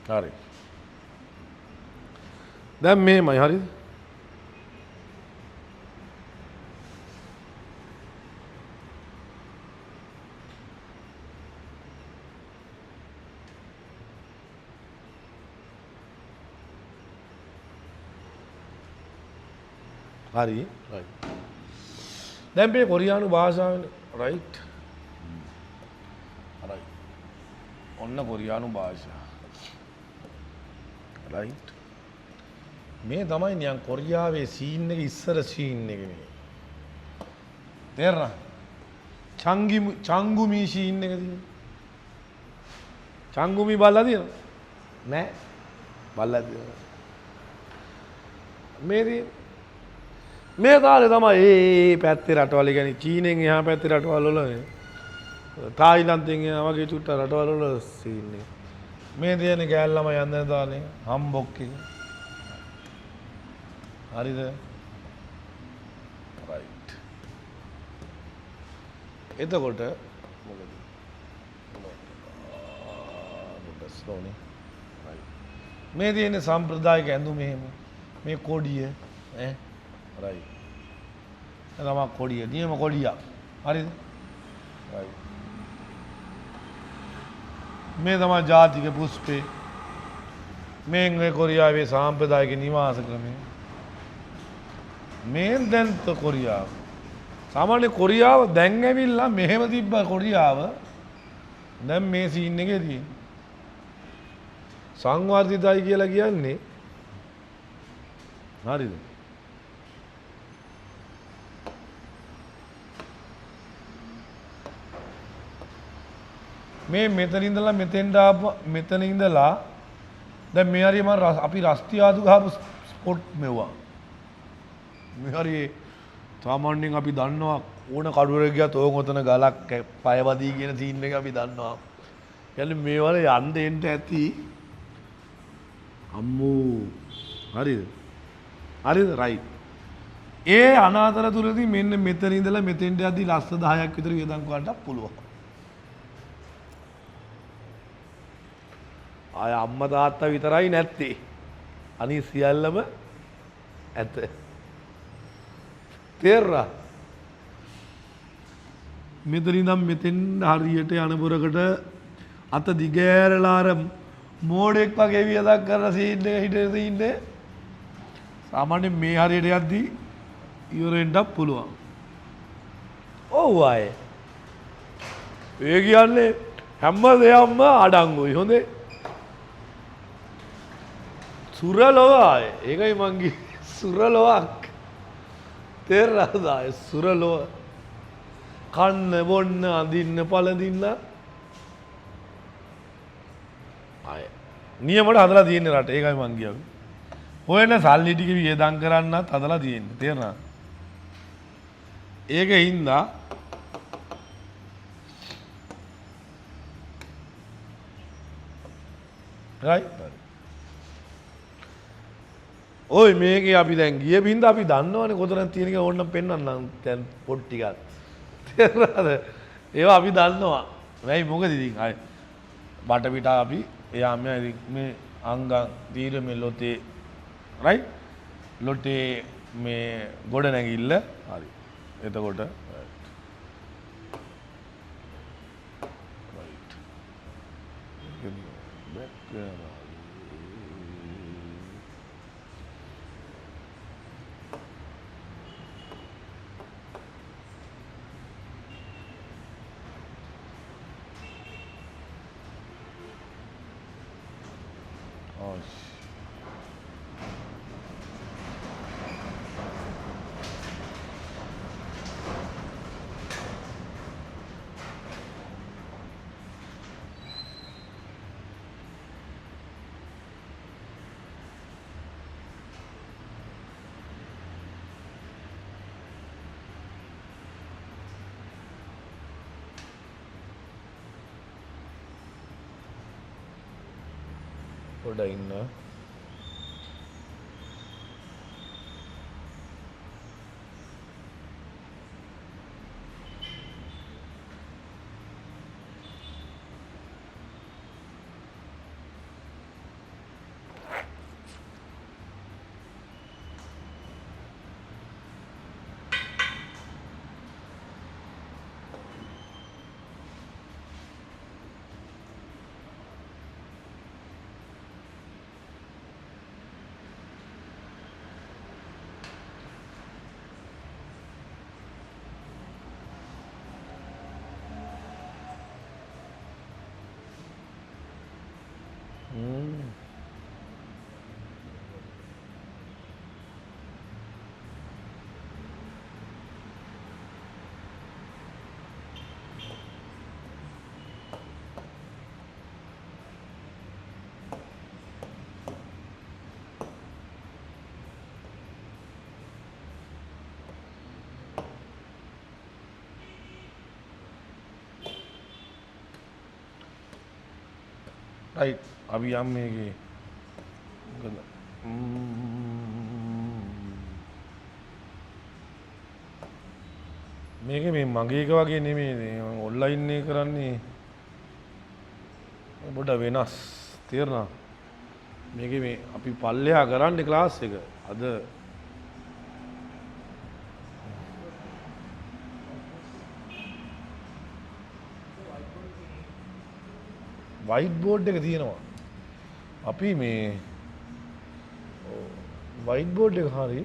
හරි. දැන් මේමයි හරිද? හරි. රයිට්. දැන් මේ කොරියානු භාෂාවනේ. රයිට්. හරි. ඔන්න කොරියානු භාෂාව. රයිට්. මේ තමයි නියන් කොරියාවේ සීන් එක ඉස්සර සීන් එක මේ. තේරෙනවද? චංගුමි සීන් එක තියෙන. චංගුමි බලලා තියෙනවද? නෑ. බලලා තියෙනවා. මේ කාලේ තමයි ඒ පැත්තේ රටවල් කියන්නේ චීනෙන් එහා පැත්තේ රටවල් වල තායිලන්තෙන් එහා වගේ චුට්ට රටවල් වල සීන් එක. මේ තියෙන ගෑල්ලම යන්න දානේ හම්බොක් එක. හරිද? රයිට්. එතකොට මොකද? මොකද ස්ලෝනේ. රයිට්. මේ තියෙන සම්ප්‍රදායික ඇඳුම එහෙම. මේ කොඩිය ඈ රයිට්. එතම කොඩිය නියම කොඩිය. හරිද? රයිට්. මේ තමයි ජාතික පුෂ්පේ. මේ කොරියාවේ සාම්ප්‍රදායික නිවාස ක්‍රමය. මේ දැන් කොරියාව. සාමාන්‍ය කොරියාව දැන් ඇවිල්ලා මෙහෙම තිබ්බ කොරියාව දැන් මේ සීන් එකේ තියෙන්නේ. සංවර්ධිතයි කියලා කියන්නේ හරිද? මේ මෙතන ඉඳලා මෙතෙන්ට මෙතන ඉඳලා දැන් මේ හරිය මම අපි රස්තියාදු ගහපු ස්පොට් මෙවුවා. මේ හරිය සාමාන්‍යයෙන් අපි දන්නවා ඕන කඩුවර ගියත් ඕක උතන ගලක් පයවදී කියන සීන් එක අපි දන්නවා. කියන්නේ මේ වල යන්න එන්න ඇති අම්මෝ හරිද? හරිද? රයිට්. ඒ අනාතරතුරදී මෙන්න මෙතන ඉඳලා මෙතෙන්ට යද්දි ලස්ස 10ක් විතර වියදම් කරන්නත් පුළුවන්. ආය අම්මා තාත්තා විතරයි නැත්තේ. අනිත් සියල්ලම ඇත. තේරෙනවා. මෙතන ඉඳන් මෙතෙන් හරියට යනපුරකට අත දිගෑරලා අර මෝඩෙක් වගේ වියදක් කරලා සීන් එක හිටේ ඉන්නේ. සාමාන්‍යයෙන් මේ හරියට යද්දි ඉවර වෙන්නත් පුළුවන්. ඔව් ආයේ. ඒ කියන්නේ හැම දෙයක්ම අඩංගුයි හොඳේ. සුරලොව ආයේ. ඒකයි මං කිව්වේ සුරලොවක්. තේරෙනවද ආයේ සුරලොව. කන්න බොන්න අඳින්න පළඳින්න ආයේ. නියමට හදලා තියෙන්නේ රට. ඒකයි මං කියන්නේ. හොයන සල්ලි ටික වියදම් කරන්නත් හදලා තියෙන්නේ. තේරෙනවද? ඒකින්ද right ඔය මේකේ අපි දැන් ගිය බින්ද අපි දන්නවනේ කොතනද තියෙන එක ඕනනම් පෙන්වන්නම් දැන් පොත් ටිකක් තේරෙනවද ඒවා අපි දන්නවා වෙයි මොකද ඉතින් අය බටපිට අපි එයාම මේ අංග තීර මේ ලොතේ right ලොටේ මේ ගොඩ නැගිල්ල හරි එතකොට පොඩ ඉන්න right අපි යම් මේකේ මේකේ මේ මගේ එක වගේ නෙමෙයි මම ඔන්ලයින් එක කරන්නේ පොඩ වෙනස් තේරෙනවද මේකේ මේ අපි පල්ලෙහා කරන්නේ ක්ලාස් එක අද වයිට් බෝඩ් එක තියෙනවා. අපි මේ වයිට් බෝඩ් එක හරි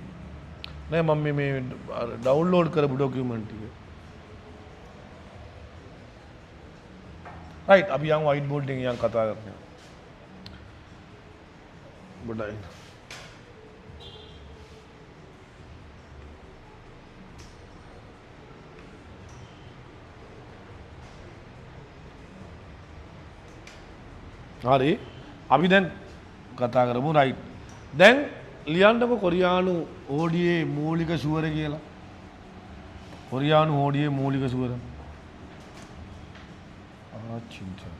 නෑ මම මේ ඩවුන්ලෝඩ් කරපු ඩොකියුමන්ට් ටික. රයිට් අපි යන් වයිට් බෝඩ් එකෙන් යන් කතා කරනවා. බොඩයි. හරි අපි දැන් කතා කරමු රයිට් දැන් ලියන්නකො කොරියානු ඕඩියේ මූලික ස්වර කියලා කොරියානු ඕඩියේ මූලික ස්වර ආචින්චා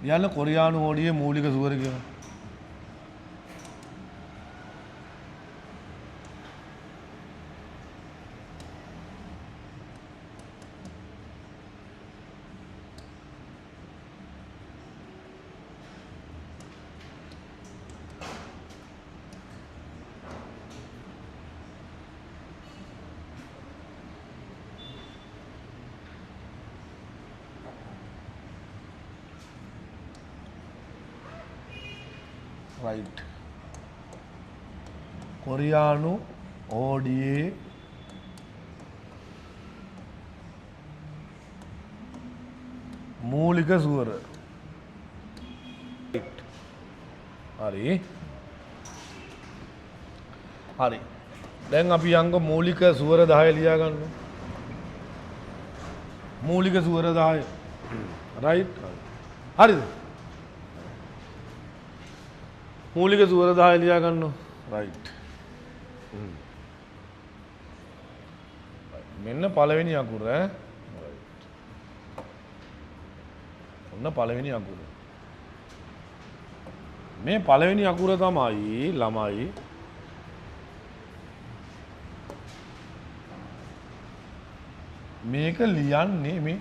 ලියන්න කොරියානු හෝඩියේ මූලික සුවර කියලා. right කොරියානු හෝඩියේ මූලික සුවර. හරි හරි දැන් අපි අංග මූලික සුවර 10 ලියා ගන්න. මූලික සුවර 10 right හරිද? මූලික සුවර 10 ලියා ගන්න. right මෙන්න පළවෙනි අකුර ඈ. ඔන්න පළවෙනි අකුර. මේ පළවෙනි අකුර තමයි ළමයි මේක ලියන්නේ මේ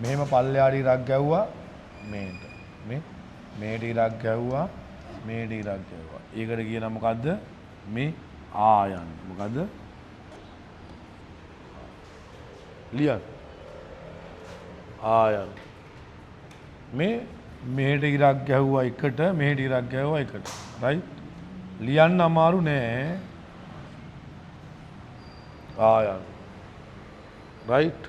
මෙහෙම පල්ලෙහාට ඉරක් ගැව්වා මේට මේ මේට ඉරක් ගැව්වා මේට ඉරක් ගැව්වා. ඒකට කියන මොකද්ද? මේ ආයන්. මොකද්ද? ලියන්න. ආයන්. මේ මේට ඉරක් ගැහුවා එකට මේට ඉරක් ගැහුවා එකට. right? ලියන්න අමාරු නෑ. ආයන්. right?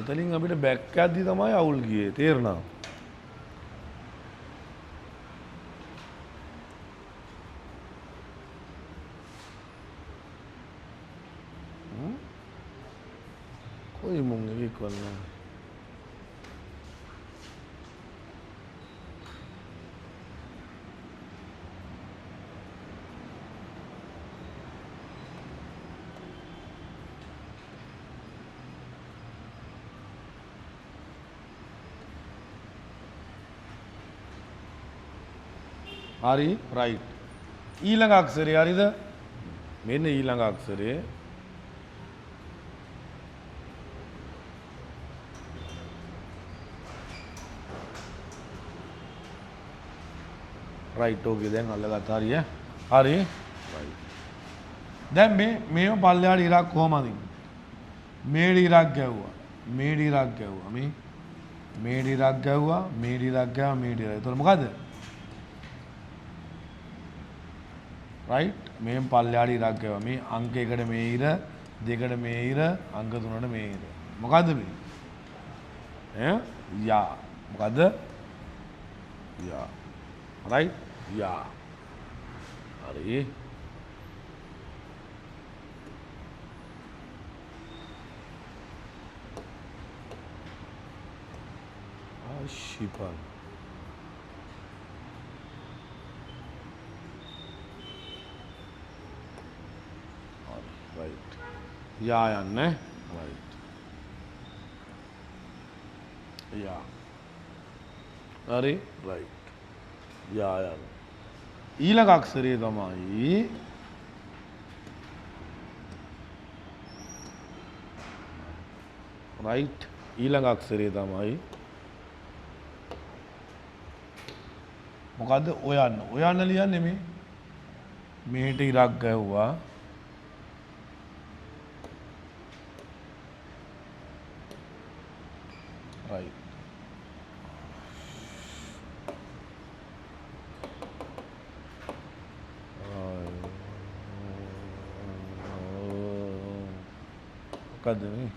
එතනින් අපිට බැක් යද්දි තමයි අවුල් ගියේ. තේරුණා? කොයි මුං එකක් වන්න. හරි right ඊළඟ අක්ෂරය හරිද? මෙන්න ඊළඟ අක්ෂරය right ඕකේ දැන් අල්ලගත්තා හරි ඈ. හරි right දැන් මේව පල්ලෙහාට ඉරක් කොහමද? මේඩ ඉරක් ගැව්වා මේඩ ඉරක් ගැව්වා මේ මේඩ ඉරක් ගැව්වා මේඩ ඉරක් ගැව්වා මේඩ ඉරක්. එතකොට මොකද? right මේ පල්ලෙහාට ඉරක් ගැව්වා මේ අංක 1ට මේ ඉර 2ට මේ ඉර අංක 3ට මේ ඉර. මොකද්ද මේ? යා. මොකද්ද? යා. right යා. හරි ආශිපල් right යා යන්නේ right යා හරි right යා යන්නේ ඊළඟ අක්ෂරය තමයි right ඊළඟ අක්ෂරය තමයි මොකද්ද? ඔයන්න. ඔයන්න ලියන්නේ මේ මේට ඉරක් ගැව්වා right මොකද්ද මේ?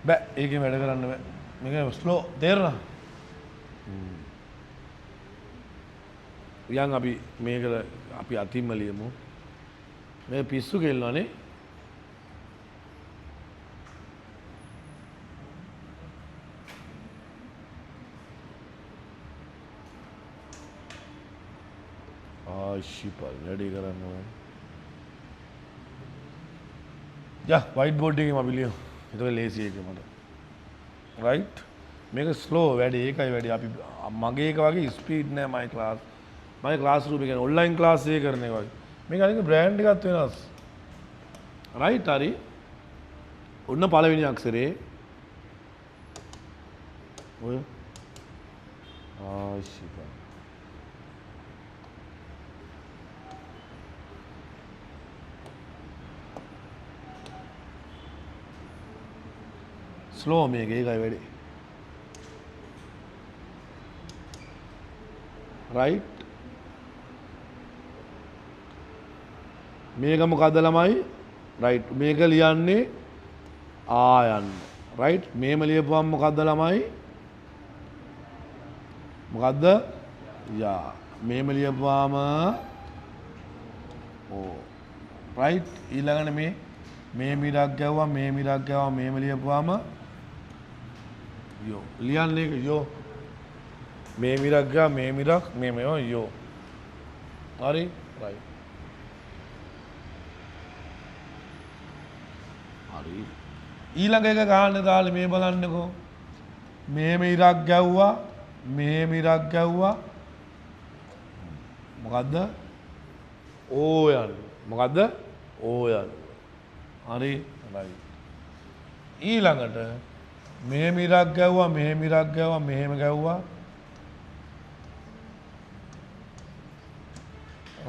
බෑ ඒකේ වැඩ කරන්න බෑ. මේක ස්ලෝ තේරෙනවද? යන් අපි මේකට අපි අතින්ම ලියමු. මේ පිස්සු කෙල්ලනේ. ආශිපල් වැඩි කරන්න ඕන. යා වයිට් බෝඩ් එකේ අපි ලියමු. ඒක ලේසි එක මට. රයිට්. මේක ස්ලෝ වැඩි ඒකයි වැඩි. අපි මගේ එක වගේ ස්පීඩ් නෑ මයි ක්ලාස්. මගේ ක්ලාස් රූම් එක ඔන්ලයින් ක්ලාස් එක කරන එක වගේ. මේක අනික බ්‍රෑන්ඩ් එකත් වෙනස්. රයිට් හරි. ඔන්න පළවෙනි අක්ෂරේ. ඔය ආශිපල්. ස්ලෝ මේක ඒකයි වැඩි. රයිට්. මේක මොකද්ද ළමයි? රයිට්. මේක ලියන්නේ ආයන්න. රයිට්. මේම ලියපුවම මොකද්ද ළමයි? මොකද්ද? යා. මේම ලියපුවාම ඕ. රයිට්. ඊළඟට මේ මිරක් ගැව්වා මේම ලියපුවාම යෝ. ලියන්නේ එක යෝ. මේ මිරක් ගා මේ මිරක් යෝ. හරි? රයිට්. හරි. ඊළඟ එක ගන්න දාලා මේ බලන්නකෝ. මේ මිරක් ගැව්වා මොකද්ද? ඕයන්. මොකද්ද? ඕයන්. හරි? රයිට්. ඊළඟට මේ මිරක් ගැව්වා මෙහෙම ගැව්වා.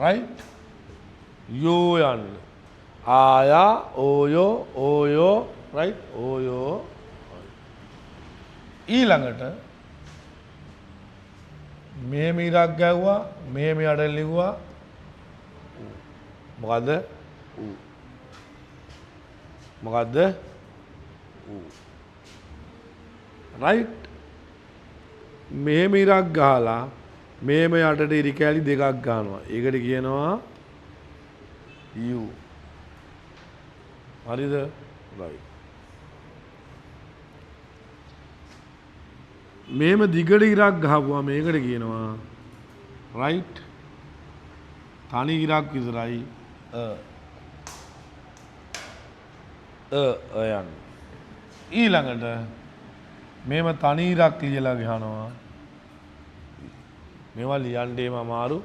රයිට්. යෝ යන්න. ආයා ඕයෝ රයිට්. ඕයෝ. ඊළඟට මේ මිරක් ගැව්වා මෙහෙම යට ලිව්වා. මොකද්ද? මොකද්ද? රයිට්. මෙහෙම ඉරක් ගහලා මෙහෙම යටට ඉරි කෑලි දෙකක් ගන්නවා. ඒකට කියනවා U. හරිද? රයිට්. මෙහෙම දිගට ඉරක් ගහපුවා මේකට කියනවා රයිට්. තනි ඉරක් විතරයි යන්න. ඊළඟට මේම තනි ඉරක් ලියලා ගහනවා. මේවා ලියන්නේම අමාරු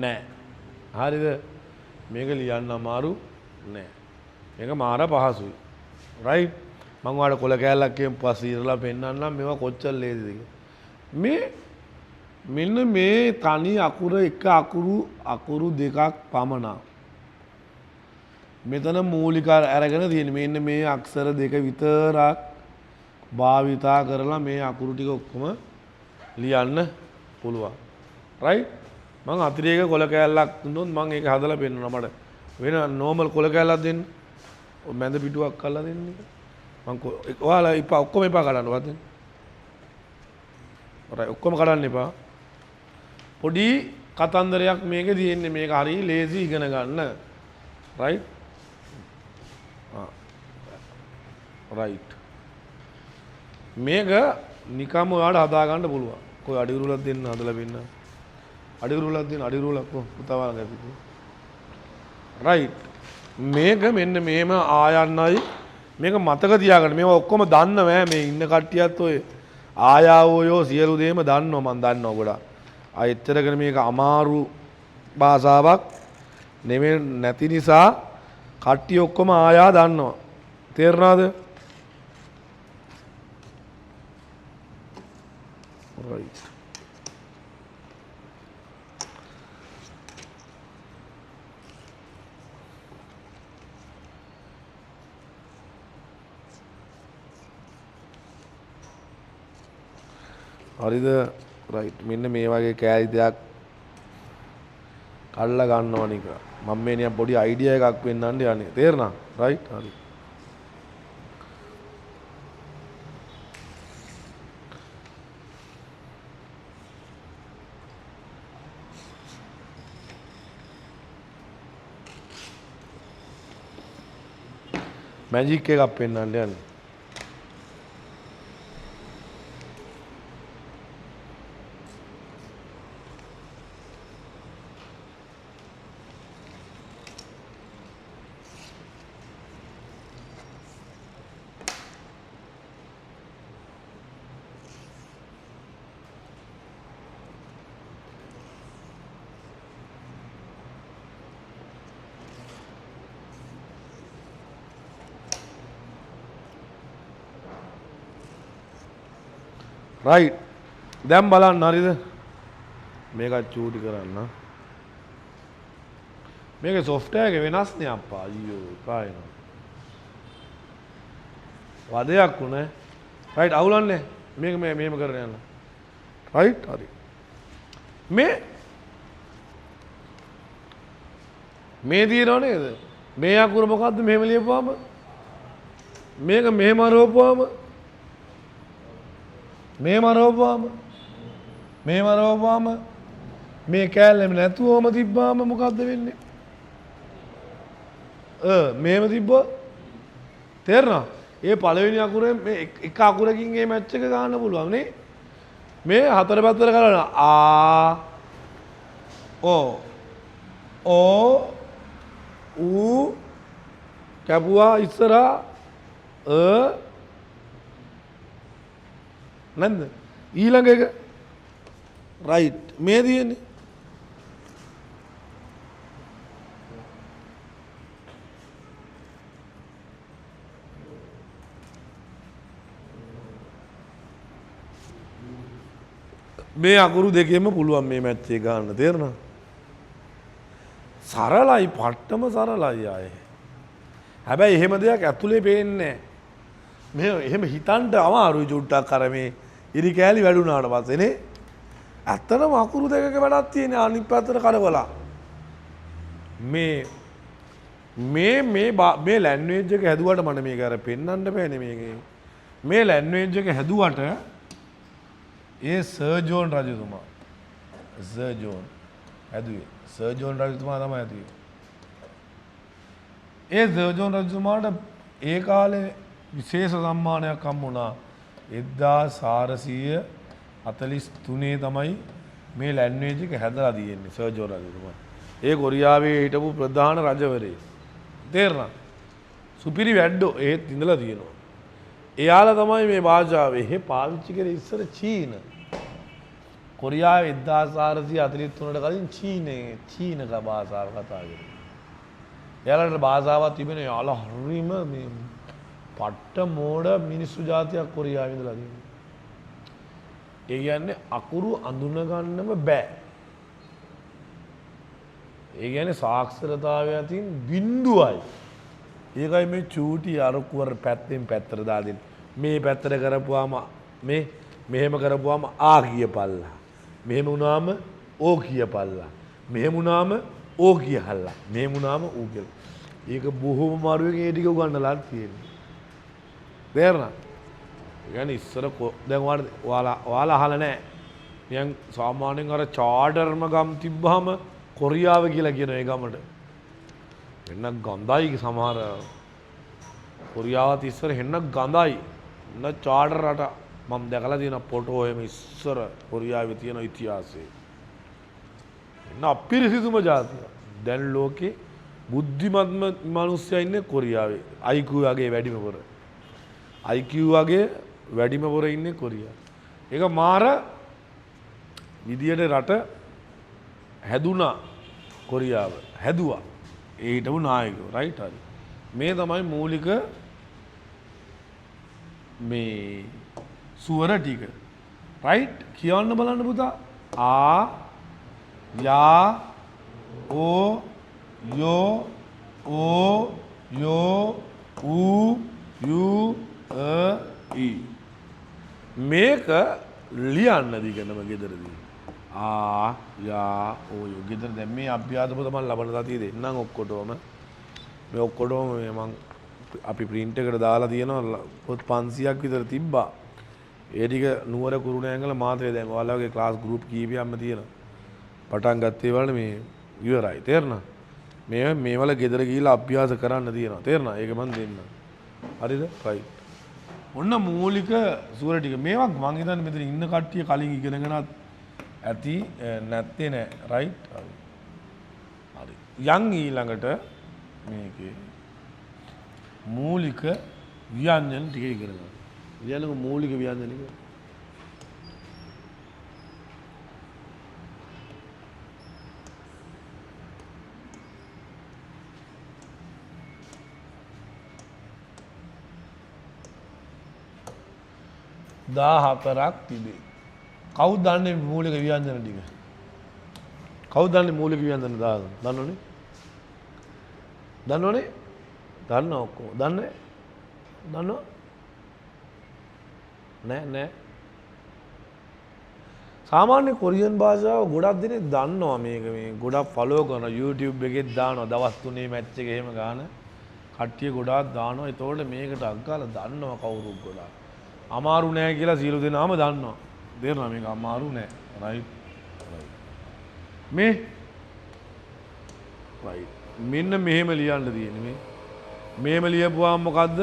නෑ. හරිද? මේක ලියන්න අමාරු නෑ. මේක මාර පහසුයි. රයිට්. මම ඔයාලට කොල කෑල්ලක් කියමු පස්සේ ඉරලා පෙන්නන්නම් මේවා කොච්චර ලේසිද කියලා. මෙන්න මේ තනි අකුර එක අකුරු දෙකක් පමණක්. මෙතන මූලික අරගෙන තියෙන මෙන්න මේ අක්ෂර දෙක විතරක් භාවිතා කරලා මේ අකුරු ටික ඔක්කොම ලියන්න පුළුවන්. රයිට්. මම අතිරේක කොල කෑල්ලක් දුන්නොත් මම ඒක හදලා පෙන්නනවා මට. වෙන නෝමල් කොල කෑල්ලක් දෙන්න. ඔය මැද පිටුවක් කරලා දෙන්න එක. මම ඔයාලා ඔක්කොම එපා කඩන්නවත් දෙන්න. රයිට්. ඔක්කොම කඩන්න එපා. පොඩි කතන්දරයක් මේකේ තියෙන්නේ. මේක හරිය ලේසි ඉගෙන ගන්න. රයිට්. රයිට්. මේක නිකම්ම ඔයාලට හදා ගන්න පුළුවන්. කොයි අඩිරුලක් දෙන්න හදලා වෙන්න. අඩිරුලක් පුතා වල ගැතියි. රයිට්. මේක මෙන්න මේම ආයන්නයි. මේක මතක තියාගන්න. මේවා ඔක්කොම දන්නවා මේ ඉන්න කට්ටියත් ඔය ආයාවෝයෝ සියලු දේම දන්නවා මම දන්නවා ගොඩක්. එච්චරගෙන මේක අමාරු භාෂාවක් නෙමෙයි නැති නිසා කට්ටිය ඔක්කොම ආයා දන්නවා. තේරුණාද? right. හරිද? රයිට්. මෙන්න මේ වගේ කෑලි දෙයක් කල්ලා ගන්නවා නික. මම මේ නිකන් පොඩි අයිඩියා එකක් වෙන්නන්න යන්නේ. තේරුණා? රයිට්. හරි. මැජික් එකක් පෙන්වන්න යන්නේ. රයිට් දැන් බලන්න හරිද මේකත් චූටි කරන්න මේක සොෆ්ට්වෙයාර් එක වෙනස් නේ අප්පා අයියෝ කායන වදයක් උනේ රයිට් අවුලන්නේ මේක මෙහෙම කරගෙන යන්න රයිට් හරි මේ දිනව නේද මේ අකුර මොකද්ද මෙහෙම ලියපුවාම මේක මෙහෙම අරවපුවාම මෙහෙම අරවපුවාම මේ කෑල්ලෙම නැතුවම තිබ්බාම මොකද්ද වෙන්නේ? මෙහෙම තිබ්බොත් තේරෙනවද? ඒ පළවෙනි අකුරෙන් මේ එක අකුරකින් මේ මැච් එක ගන්න පුළුවන් නේ. මේ හතර පැත්තට කරන ඕ ඌ කැපුවා ඉස්සරහා නැද්ද ඊළඟ එක රයිට් මේ තියෙන්නේ මේ අකුරු දෙකෙන්ම පුළුවන් මේ මැච් එක ගන්න තේරෙනවද සරලයි පට්ටම සරලයි ආයේ හැබැයි එහෙම දෙයක් ඇතුලේ පේන්නේ නැහැ මේ එහෙම හිතන්න අමාරුයි චුට්ටක් අර මේ ඉරි කෑලි වැඩුණාට පස්සේ නේ ඇත්තටම අකුරු දෙකක වැඩක් තියෙන අනිත් පැත්තට කරවලා මේ ලැන්ග්වේජ් එක හැදුවට මම මේක අර පෙන්වන්න බෑනේ මේකේ මේ ලැන්ග්වේජ් එක හැදුවට ඒ සර් ජෝන් රජතුමා හැදුවේ සර් ජෝන් රජතුමා තමයි හැදුවේ ඒ සර් ජෝන් රජතුමාට ඒ කාලේ විශේෂ සම්මානයක් හම්බුණා 1443 තමයි මේ ලැන්ග්වේජ් එක හැදලා තියෙන්නේ සර් ජෝන් රජතුමා. ඒ කොරියාවේ හිටපු ප්‍රධාන රජවරයෙක්. තේරෙනවද? සුපිරි වැඩෝ ඒත් ඉඳලා තියෙනවා. එයාලා තමයි මේ භාෂාව එහෙ පාවිච්චි කරේ ඉස්සර චීන. කොරියාවේ 1443ට කලින් චීන භාෂාව කතා කරේ. එයාලට භාෂාවක් තිබෙන යාලා හරීම මේ පට්ට මෝඩ මිනිස්සු జాතියක් කොරියාවේ ඉඳලා තියෙනවා. ඒ කියන්නේ අකුරු අඳුන ගන්නම බෑ. ඒ කියන්නේ සාක්ෂරතාවය අතින් බිඳුවයි. ඒකයි මේ චූටි අරකුවර පැත්තෙන් පැත්තට දාලා මේ පැත්තට කරපුවාම මෙහෙම කරපුවාම ආ කියපල්ලා. මෙහෙම වුණාම ඕ කියපල්ලා. මෙහෙම වුණාම ඕ කියහල්ලා. මෙහෙම වුණාම ඌ කියලා. ඒක බොහොම මාරුවෙන් ඒ ටික උගන්නලා තියෙනවා. තේරෙනවද? يعني ඉස්සර දැන් ඔයාලා අහලා නැහැ. නිකන් සාමාන්‍යයෙන් අර චාඩර්ම ගම් තිබ්බහම කොරියාව කියලා කියන ඒ ගමට. එන්න ගඳයි සමහර කොරියාවත් ඉස්සර හෙන්න ගඳයි. එන්න චාඩර් රට මම දැකලා තියෙන ෆොටෝ එහෙම ඉස්සර කොරියාවේ තියෙන ඉතිහාසයේ. එන්න අපිරිසිදුම ජාතිය. දැන් ලෝකේ බුද්ධිමත්ම මිනිස්සු ඉන්නේ කොරියාවේ. IQ වගේ වැඩිම පොර. IQ වගේ වැඩිම පොර ඉන්නේ කොරියාව. ඒක මාර විදියට රට හැදුනා කොරියාව. හැදුවා. ඒ හිටපු නායකයෝ රයිට් හරි. මේ තමයි මූලික මේ සුවර ටික. රයිට් කියවන්න බලන්න පුතා. ආ යා ඕ යෝ ඕ යෝ ඌ යූ ඊ මේක ලියන්න දිගටම ගෙදරදී ආ යා ඕ යෝ ගෙදර දැන් මේ අභ්‍යාස පොත මම ලබන සතියේ දෙන්නම් ඔක්කොටම මේ ඔක්කොටම මම අපි print එකට දාලා තියෙනවා පොත් 500ක් විතර තිබ්බා ඒ ටික නුවර කුරුණෑගල මාතේ දැන් ඔයාලගේ ක්ලාස් ගෲප් කීපයක්ම තියෙනවා පටන් ගත්තේ වල මේ ඉවරයි තේරෙනවද මේවල ගෙදර ගිහිල්ලා අභ්‍යාස කරන්න තියෙනවා තේරෙනවද ඒක මම දෙන්නම් හරිද? රයිට්. ඔන්න මූලික සූර ටික. මේවා මං හිතන්නේ මෙතන ඉන්න කට්ටිය කලින් ඉගෙනගෙනත් ඇති නැත්තේ නෑ. රයිට්? හරි. යන් ඊළඟට මේකේ මූලික ව්‍යංජන ටික ඉගෙන ගන්න. ඊළඟ මූලික ව්‍යංජන ටික දාහතරක් තිබේ. කවුද දන්නේ මූලික ව්‍යංජන ටික? කවුද දන්නේ මූලික ව්‍යංජන 10? දන්නවනේ? දන්නවනේ? දන්නවා ඔක්කොම. දන්නේ? දන්නව? නෑ. සාමාන්‍ය කොරියන් භාෂාව ගොඩක් දෙනෙක් දන්නවා මේක මේ ගොඩක් ෆලෝ කරනවා YouTube එකේ දානවා දවස් 3 මැච් එක එහෙම ගන්න. කට්ටිය ගොඩාක් දානවා. ඒතකොට මේකට අග්ගාලා දන්නවා කවුරුත් ගොඩාක්. අමාරු නෑ කියලා සියලු දෙනාම දන්නවා. තේරෙනවද මේක අමාරු නෑ. රයිට්. මේ රයිට්. මෙන්න මෙහෙම ලියන්න තියෙන්නේ මේ. මෙහෙම ලියපුවාම මොකද්ද?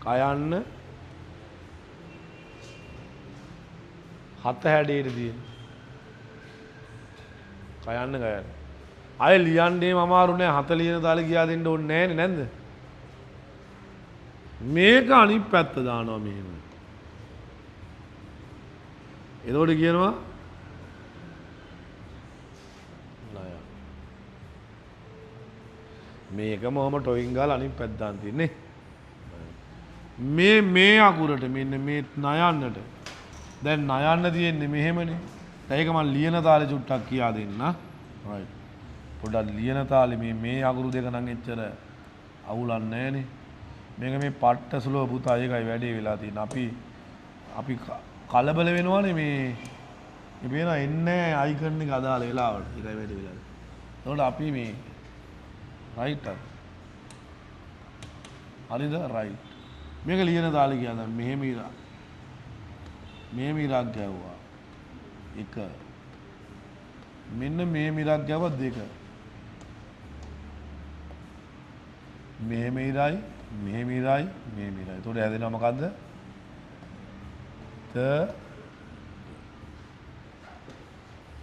කයන්න හත හැඩයට තියෙන්නේ. කයන්න. අය ලියන්නේම අමාරු නෑ. හත ලියන තාලේ ගියා දෙන්න ඕනේ නෑනේ නැද්ද? මේක අනිත් පැත්ත දානවා මෙහෙම. එතකොට කියනවා නය. මේකම ඔහම ටොයින් ගාලා අනිත් පැත්ත දාන්න තියෙන්නේ. මේ අකුරට මෙන්න මේ නයන්නට. දැන් නයන්න තියෙන්නේ මෙහෙමනේ. දැන් ඒක මම ලියන තාලේ චුට්ටක් කියා දෙන්න. right. පොඩ්ඩක් ලියන තාලේ මේ අකුරු දෙක නම් එච්චර අවුලක් නැහැනේ. මේක මේ පට්ට සුලෝ පුතා ඒකයි වැඩේ වෙලා තියෙන්නේ. අපි කලබල වෙනවනේ මේ පේන එන්නේ අයිකන් එක අදාළ වෙලාවට. ඒකයි වැඩේ වෙලා තියෙන්නේ. ඒකට අපි මේ රයිට් හරිද? රයිට්. මේක ලියන තාලේ කියනවා මෙහෙම ඉරා. මෙහෙම ඉරක් ගැව්වා. 1. මෙන්න මෙහෙම ඉරක් ගැව්වා 2. මෙහෙම ඉරයි මෙහෙම ඉරයි මෙහෙම ඉරයි. එතකොට හැදෙනවා මොකද්ද?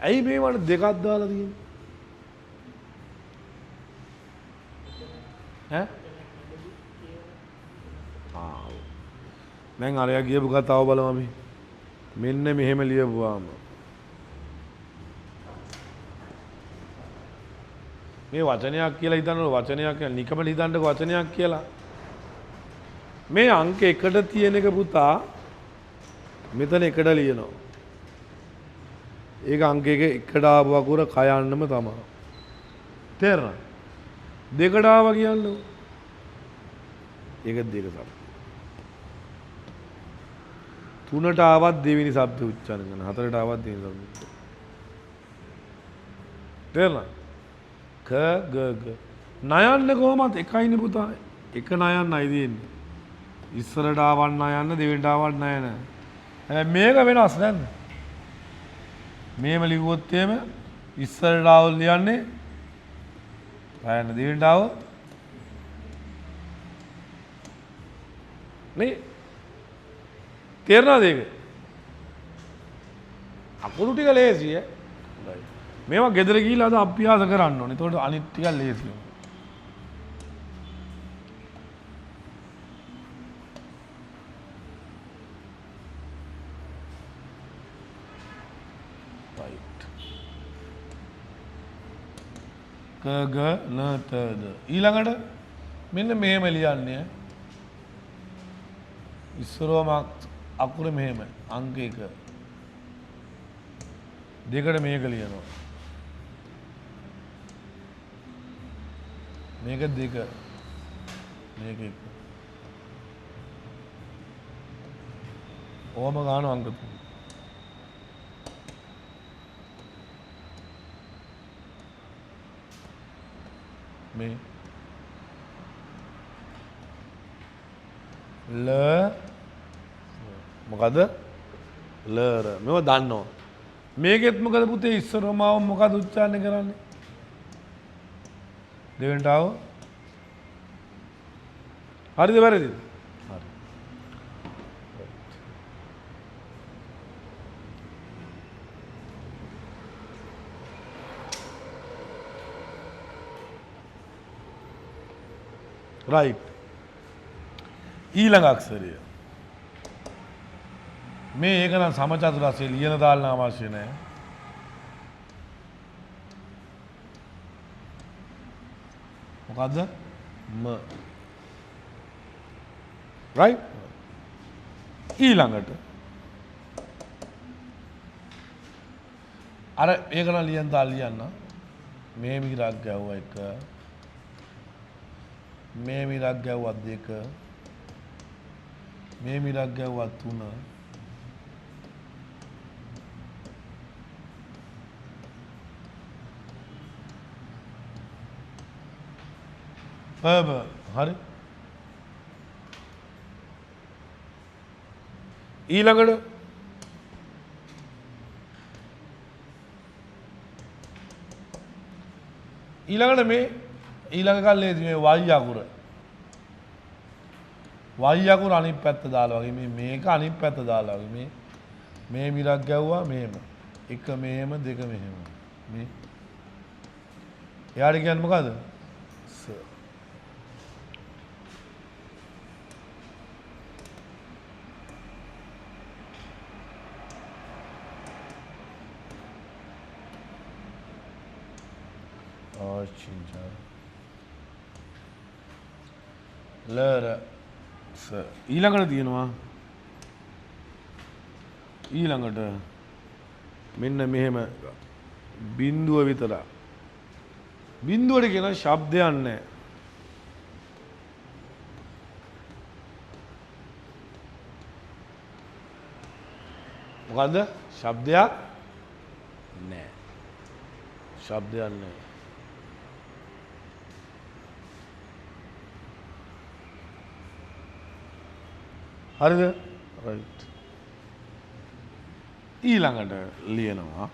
ඇයි මේවට දෙකක් දාලා තියෙන්නේ? ඈ? දැන් අරයා කියපු කතාව බලමු අපි. මෙන්න මෙහෙම ලියපුවාම මේ වචනයක් කියලා හිතනකොට වචනයක් නිකමල හිතන්නකො වචනයක් කියලා. මේ අංක 1ට තියෙන එක පුතා මෙතන 1ට ලියනවා. ඒක අංක 1ට ආපු අකුර කයන්නම තමයි. තේරෙනවද? 2ට ආවා කියන්නේ. ඒක 2 තමයි. 3ට ආවත් දෙවෙනි શબ્ද උච්චාරණය කරනවා. 4ට ආවත් දෙවෙනි શબ્ද. තේරෙනවද? ක ග ග. නයන්න කොහමද? එකයිනේ පුතා. එක නයන්නයි දෙන්නේ. ඉස්සරට ආවන් නයන්න දෙවෙනිට ආවන් නයන. හැබැයි මේක වෙනස් නැද්ද? මේම ලිව්වොත් එහෙම ඉස්සරට ආවොත් ලියන්නේ නයන්න දෙවෙනිට ආවොත් නේ තේරෙනවද ඒක? අකුරු ටික ලේසි ඈ. මේවා ගෙදර ගිහිල්ලා අද අභ්‍යාස කරන්න ඕනේ. එතකොට අනිත් ටික ලේසි වෙනවා. right. ක ග න ත ද. ඊළඟට මෙන්න මෙහෙම ලියන්නේ. ඉස්සරවම අකුර මෙහෙම අංක 1. දෙකට මේක ලියනවා. මේක 2. මේක 1. ඕම ගන්න අංක 3. මේ ල මොකද ලර මේව දන්නවා. මේකෙත් මොකද පුතේ ඉස්සරවම ආව මොකද උච්චාරණය කරන්නේ? දෙවෙනිට ආව හරිද වැරදිද? හරි. රයිට්. ඊළඟ අක්ෂරය. මේ ඒක නම් සමචතුරස්‍රය ලියන දාන්න අවශ්‍ය නැහැ. මොකද්ද? ම. රයිට්. ඊළඟට අර ඒක නම් ලියන දාන්න ලියන්න. මේ මිරක් ගැව්වා එක. මේ මිරක් ගැව්වා දෙක. මේ මිරක් ගැව්වා තුන. බබ හරි. ඊළඟට මේ ඊළඟ කල්ලේදී මේ y අකුර. y අකුර අනිත් පැත්ත දාලා වගේ මේක අනිත් පැත්ත දාලා වගේ මේ මිරක් ගැව්වා මෙහෙම. එක මෙහෙම දෙක මෙහෙම. මේ එයාට කියන්නේ මොකද්ද? ස. ලර ස. ඊළඟට තියෙනවා ඊළඟට මෙන්න මෙහෙම බිඳුව විතර. බිඳුවට කියන ශබ්දයක් නැහැ. මොකද්ද? ශබ්දයක් නැහැ. ශබ්දයක් නැහැ. හරිද? රයිට්. ඊළඟට ලියනවා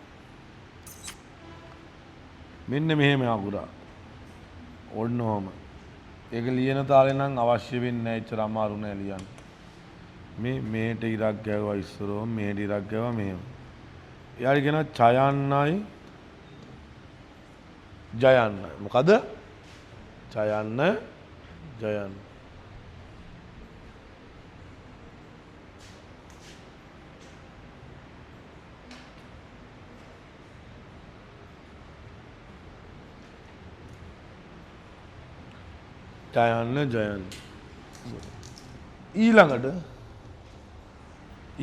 මෙන්න මෙහෙම අකුර. ඔන්න ඔහම. ඒක ලියන තාලේ නම් අවශ්‍ය වෙන්නේ නැහැ. එච්චර අමාරු නෑ ලියන්න. මේට ඉරක් ගැවුවා ඉස්සරෝ මේට ඉරක් ගැවුවා මෙහෙම. එයාට කියනවා ඡයන්නයි ජයන්නයි. මොකද? ඡයන්න ජයන්න. ජයන්න ජයන්න.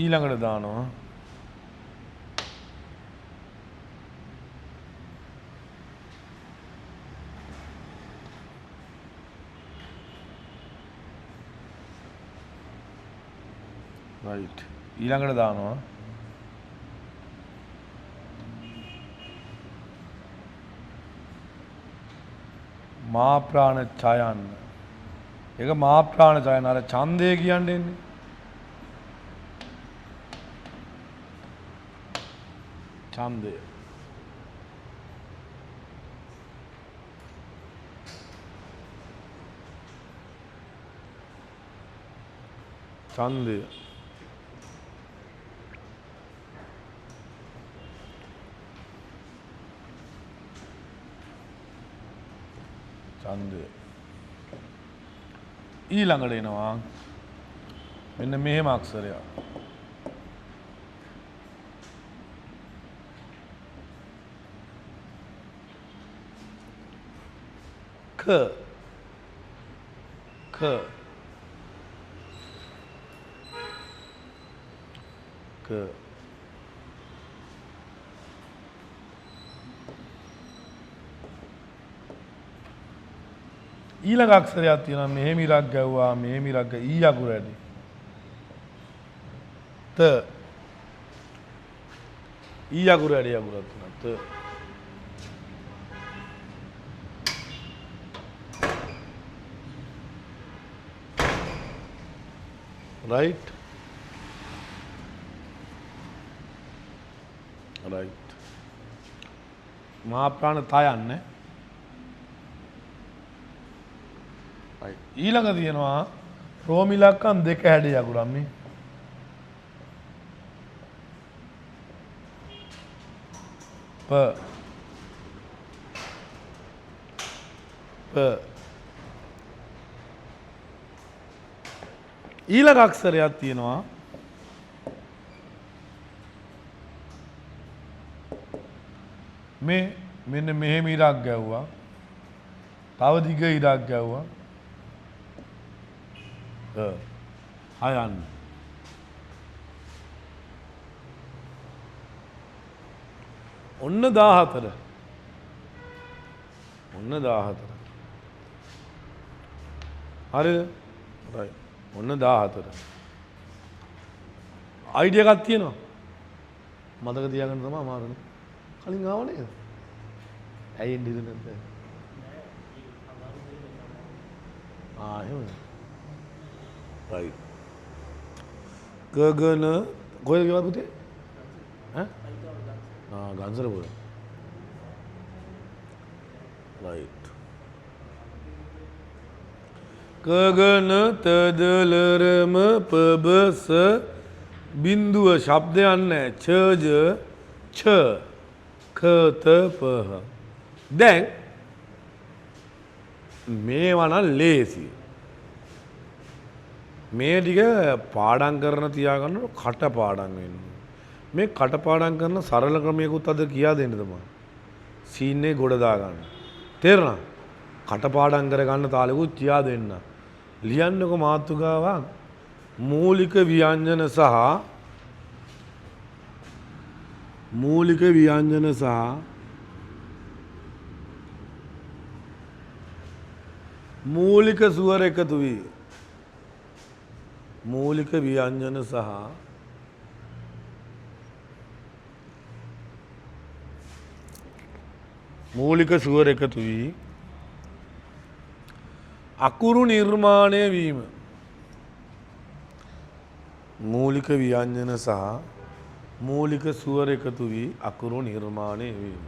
ඊළඟට දානවා රයිට්. ඊළඟට දානවා මා ප්‍රාණ ඡයන්න. ඒක මා ප්‍රාණ ඡයන අර ඡන්දය කියන්නේ එන්නේ. ඡන්දය. ඡන්දය. ඡන්දය. ඊළඟට එනවා මෙන්න මෙහෙම අක්ෂරයක්. ක ක ක ඊළඟ අක්ෂරයක් තියෙනවා මෙහෙම ඉරක් ගැව්වා මෙහෙම ඉරක් ඊ අකුර ඇති. ත ඊ අකුර ඇති අකුරක් තියෙනවා ත. right right මහා ප්‍රාණ තයන්නේ right ඊළඟ තියෙනවා රෝමිලක්කන් දෙක හැඩ යකුරම්මි ප ඊළඟ අක්ෂරයක් තියෙනවා මේ මෙන්න මෙහෙම ඉරක් ගැව්වා තව දිග ඉරක් ගැව්වා හයන්න ඔන්න 14 ඔන්න 14 හරිද රයිට් ඔන්න 14 අයිඩියා එකක් තියෙනවා මතක තියාගන්න තමයි අමාරුනේ කලින් ආව නේද ඇයි එන්නේ නැද්ද එහෙමද රයිට් ගගන කොහෙද ගියා පුතේ ඈ ගන්සරපුර රයිට් ගගන තදලරම පබස බින්දුව ශබ්දයන් නැහැ චජ ඡ කත පහ දැන් මේවා නම් ලේසි මේ ටික පාඩම් කරන තියාගන්න කට පාඩම් වෙන්න මේ කට පාඩම් කරන සරල ක්‍රමයකුත් අද කියා දෙන්න තමයි සීන් එක ගොඩ දාගන්න තේරුණා කට පාඩම් කරගන්න තාලෙකුත් කියා දෙන්න ලියන්නකො මාතෘකාවක් මූලික ව්‍යංජන සහ මූලික ස්වර එකතු වී මූලික ව්‍යංජන සහ මූලික ස්වර එකතු වී අකුරු නිර්මාණය වීම මූලික ව්‍යංජන සහ මූලික ස්වර එකතු වී අකුරු නිර්මාණය වීම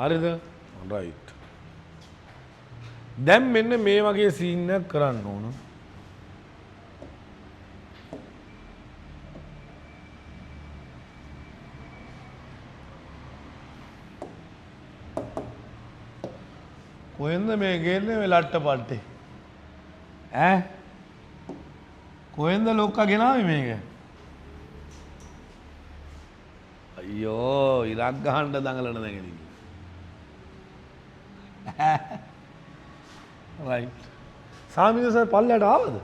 හරිද රයිට් දැන් මෙන්න මේ වගේ සීන් එකක් කරන්න ඕන කොහෙන්ද මේ ගේන්නේ මේ ලට්ට පට්ටේ ඈ කොහෙන්ද ලොක්කා ගෙනාවේ මේක අයියෝ ඉරක් ගහන්න දඟලන නැගෙනි රයිට් සාමිද සර් පල්ලයට ආවද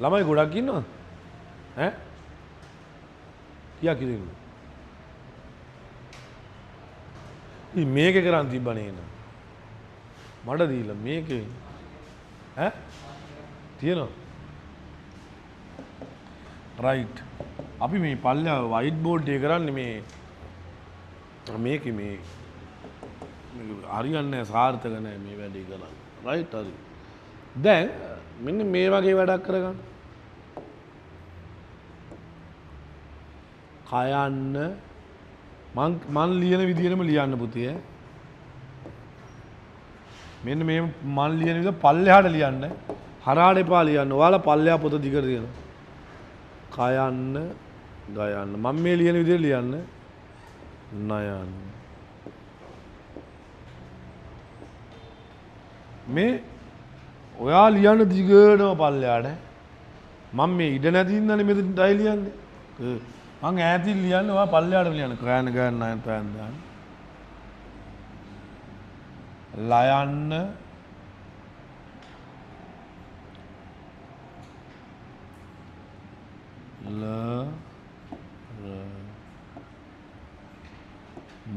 ළමයි ගොඩක් ඉන්නවද ඈ කියා කිව්වේ මේක කරන් තිබ්බනේ නේද මඩ දීලා මේකේ ඈ තියෙනවා රයිට් අපි මේ පල්ලා වයිට් බෝඩ් එක කරන්නේ මේකේ මේ හරියන්නේ නැහැ සාර්ථක නැහැ මේ වැඩේ කරන්නේ රයිට් හරි දැන් මෙන්න මේ වගේ වැඩක් කරගන්න කයන්න මන් ලියන විදිහටම ලියන්න පුතේ මෙන්න මේ මන් ලියන විදිහ පල්ලෙහාට ලියන්න හරහාට එපා ලියන්න ඔයාලා පල්ලෙහා පොත දිගට ලියන්න කයන්න ගයන්න මම මේ ලියන විදිහට ලියන්න නයන්න මේ ඔයා ලියන්න දිගටම පල්ලෙහාට මම මේ ඉඩ නැති ඉඳන්නේ මෙතන ඩයි ලියන්නේ මං ඈතින් ලියන්නේ ඔයා පල්ලෙහාට ලියන්න කයන්න ගයන්න නයන්න තයන්න දාන්න ලයන්න ල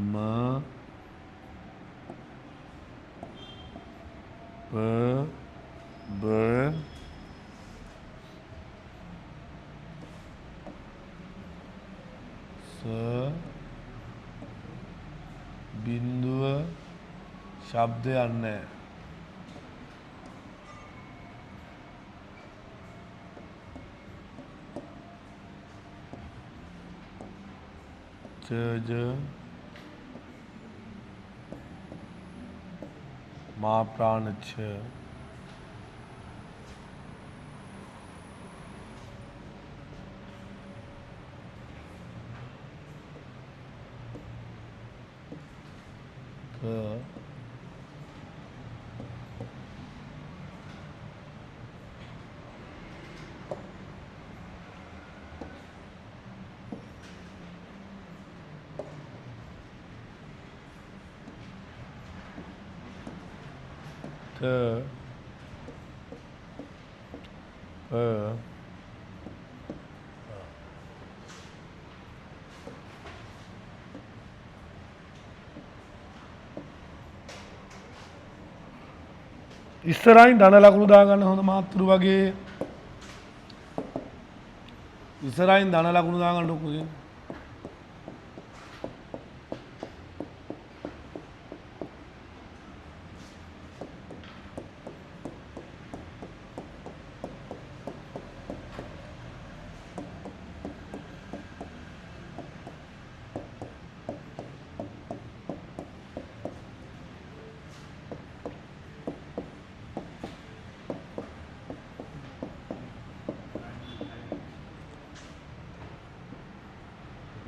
ම प ब स බින්දුව ශබ්දයක් නැහැ ज मा प्राण छ क थ प ඉස්සරහින් ධන ලකුණු දාගන්න හොඳ මාතෘ වගේ ඉස්සරහින් ධන ලකුණු දාගන්න ලොකුයි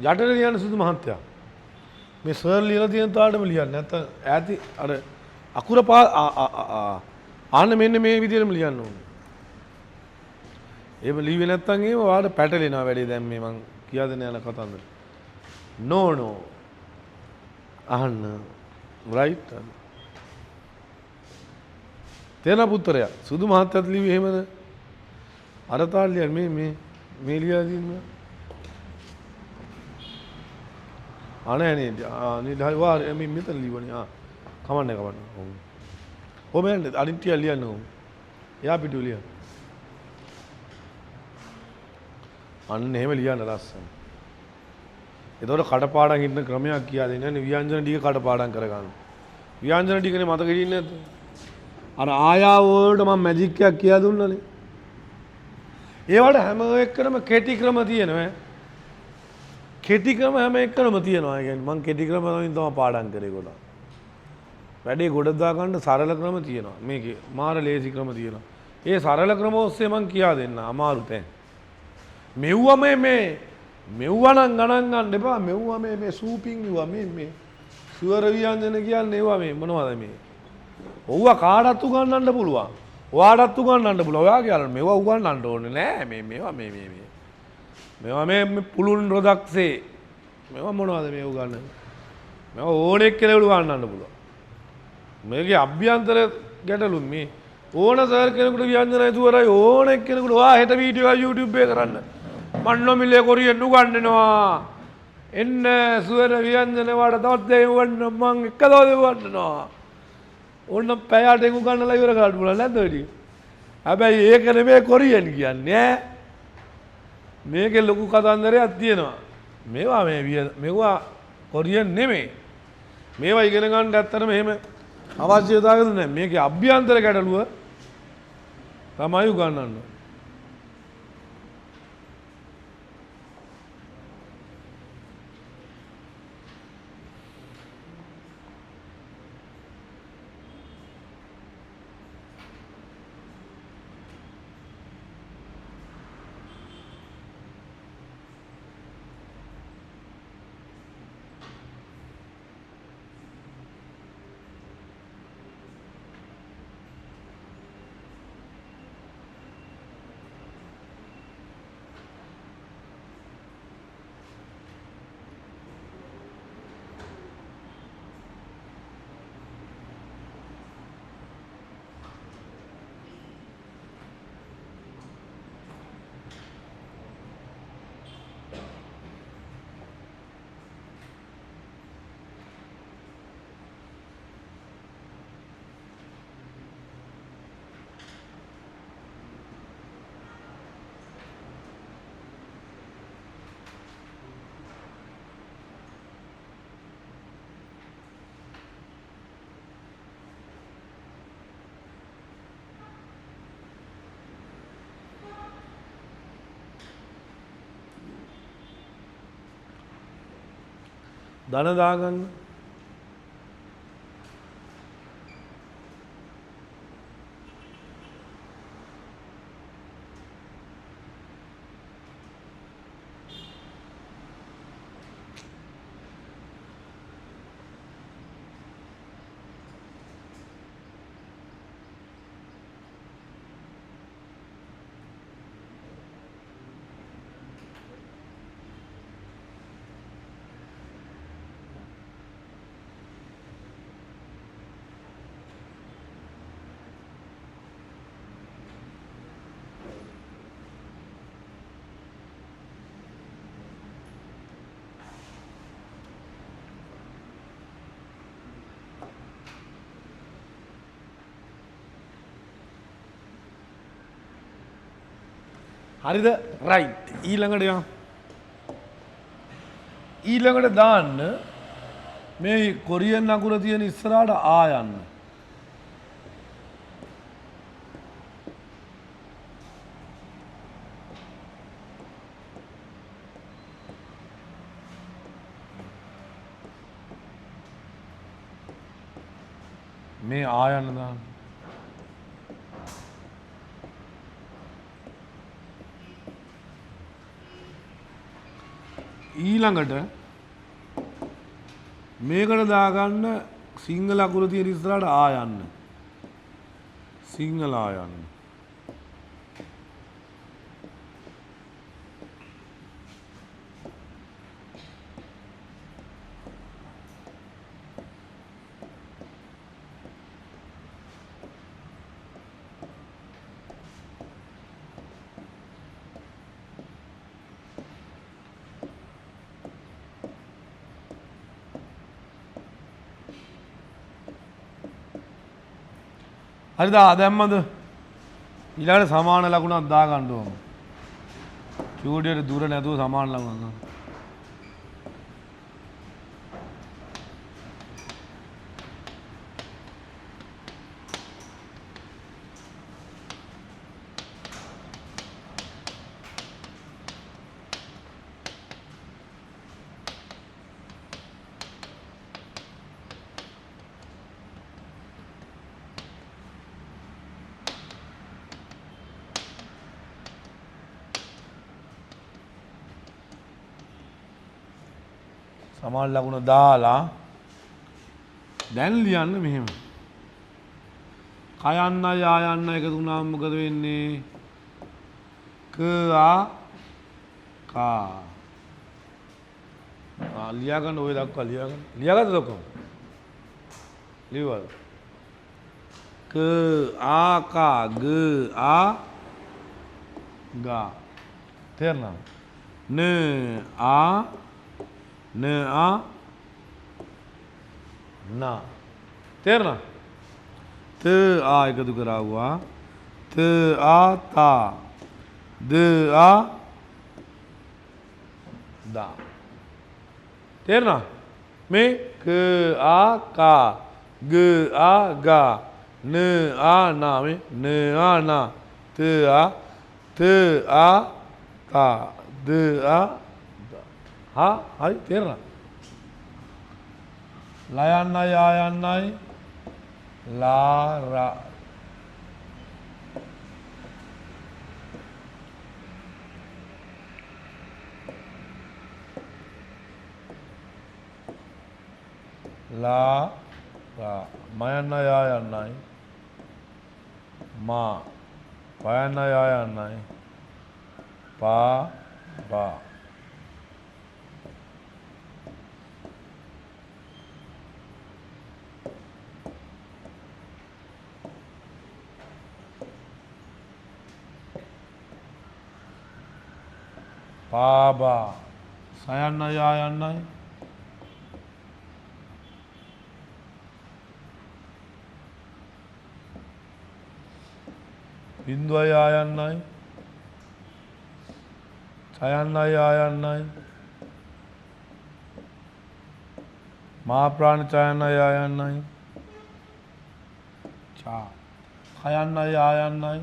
යටට ලියන්න සුදු මහත්තයා මේ සර් ලියලා තියෙන තාලටම ලියන්න නැත්නම් ඈති අර අකුර ආන්න මෙන්න මේ විදිහටම ලියන්න ඕනේ. එහෙම ලියුවේ නැත්නම් එහෙම ඔයාලට පැටලෙනවා වැඩේ දැන් මේ මං කියා දෙන්න යන කතන්දර. no අහන්න right තේන පුත්‍රයා සුදු මහත්තයාත් ලියුවේ එහෙමද? අර තාල ලියන්න මේ ලියලා තියෙනවා. අනේ නේ වා මේ මෙතන ලියවනේ කමන්නේ ඔබ යන්නේ අනිත් ටික ලියන්න ඕන එයා පිටු ලියන්න අන්න එහෙම ලියන්න ලස්සන එතකොට කඩපාඩම් ඉන්න ක්‍රමයක් කියා දෙන්නේ නේ ව්‍යංජන ටික කඩපාඩම් කරගන්න ව්‍යංජන ටිකනේ මතක හිටින්නේ නැද්ද අර ආයාව වලට මම මැජික් එකක් කියා දුන්නානේ ඒවට හැම එකකටම කෙටි ක්‍රම තියෙනවා කෙටි ක්‍රම හැම එකකටම තියෙනවා. ඒ කියන්නේ මම කෙටි ක්‍රම වලින් තමයි පාඩම් කරේ ගොඩක්. වැඩේ ගොඩ දා ගන්න සරල ක්‍රම තියෙනවා. මේකේ මාර ලේසි ක්‍රම තියෙනවා. ඒ සරල ක්‍රම ඔස්සේ මම කියා දෙන්න අමාරු තැන්. මෙව්වා මෙව්වා නම් ගණන් ගන්න එපා. මෙව්වා මේ සූපින් ඉවවා මේ සුවර ව්‍යංජන කියන්නේ ඒවා මේ මොනවද මේ? ඔව්වා කාටත් උගන්වන්න පුළුවන්. ඔයාටත් උගන්වන්න පුළුවන්. ඔයා කියලා මෙව්වා උගන්වන්න ඕනේ නෑ. මේවා මේවා මේ පුළුන් රොදක්සේ මේවා මොනවද මේ උගන්වන්නේ? මේවා ඕනෙක් කෙනෙකුට උගන්වන්න පුළුවන්. මේකේ අභ්‍යන්තර ගැටලු මේ ඕන සර් කෙනෙකුට ව්‍යංජනය තුවරයි ඕනෙක් කෙනෙකුට ඔයා හෙට වීඩියෝ එක YouTube එකේ කරන්න. මන්නොමිලේ කොරියෙන් උගන්වනවා. එන්න සුවර ව්‍යංජන වලට තවත් දෙයක් උගන්වන්න මං එක දවසේ උගන්වනවා. ඕන්න පැයකට උගන්වලා ඉවර කරන්න පුළුවන් නැද්ද ඔය ටික? හැබැයි ඒක නෙමෙයි කොරියෙන් කියන්නේ ඈ. මේකේ ලොකු කතන්දරයක් තියෙනවා. මේවා කොරියන් නෙමෙයි. මේවා ඉගෙන ගන්න ඇත්තටම එහෙම අවශ්‍යතාවයක්ද නැහැ. මේකේ අභ්‍යන්තර ගැටලුව තමයි උගන්වන්නේ. ධන දාගන්න. හරිද? රයිට්. ඊළඟට යන්න. ඊළඟට දාන්න මේ කොරියන් අකුර තියෙන ඉස්සරහට ආ යන්න. මේ ආ යන්න දාන්න. ඊළඟට මේකට දාගන්න සිංහල අකුර තියෙන ඉස්සරහට ආ යන්න. සිංහල ආ යන්න. හරිද? දැම්මද? ඊළඟට සමාන ලකුණක් දාගන්න ඕන. චූඩියට දුර නැතුව සමාන ලකුණක් ගන්න. සමාන ලකුණ දාලා දැන් ලියන්න මෙහෙම. කයන්න යායන්න එකතු වුණාම මොකද වෙන්නේ? ක ආ කා. ලියා ගන්න ඔය දක්වා ලියා ගන්න. ලියාගත්තද ඔක්කොම? ලියවල. ක ආ කා ග ආ ගා. තේරෙනවද? න ආ න ආ නා. තේරෙනවද? ත ආ එකතු කරාවා. ත ආ තා. ද ආ දා. තේරෙනවද? මේ ක ආ කා ग आ गा न आ ना में न आ ना त आ ता द आ हा हाई तेरा लायान्नाय आयान्नाय ला रा ला रा मायान्नाय आयान्नाय मा पायान्नाय आयान्नाय पा बा पाबा सायान्नाय आयान्नाय बिंदुय आयान्नाय छायान्नाय आयान्नाय महाप्राण छायान्नाय आयान्नाय छा खयान्नाय आयान्नाय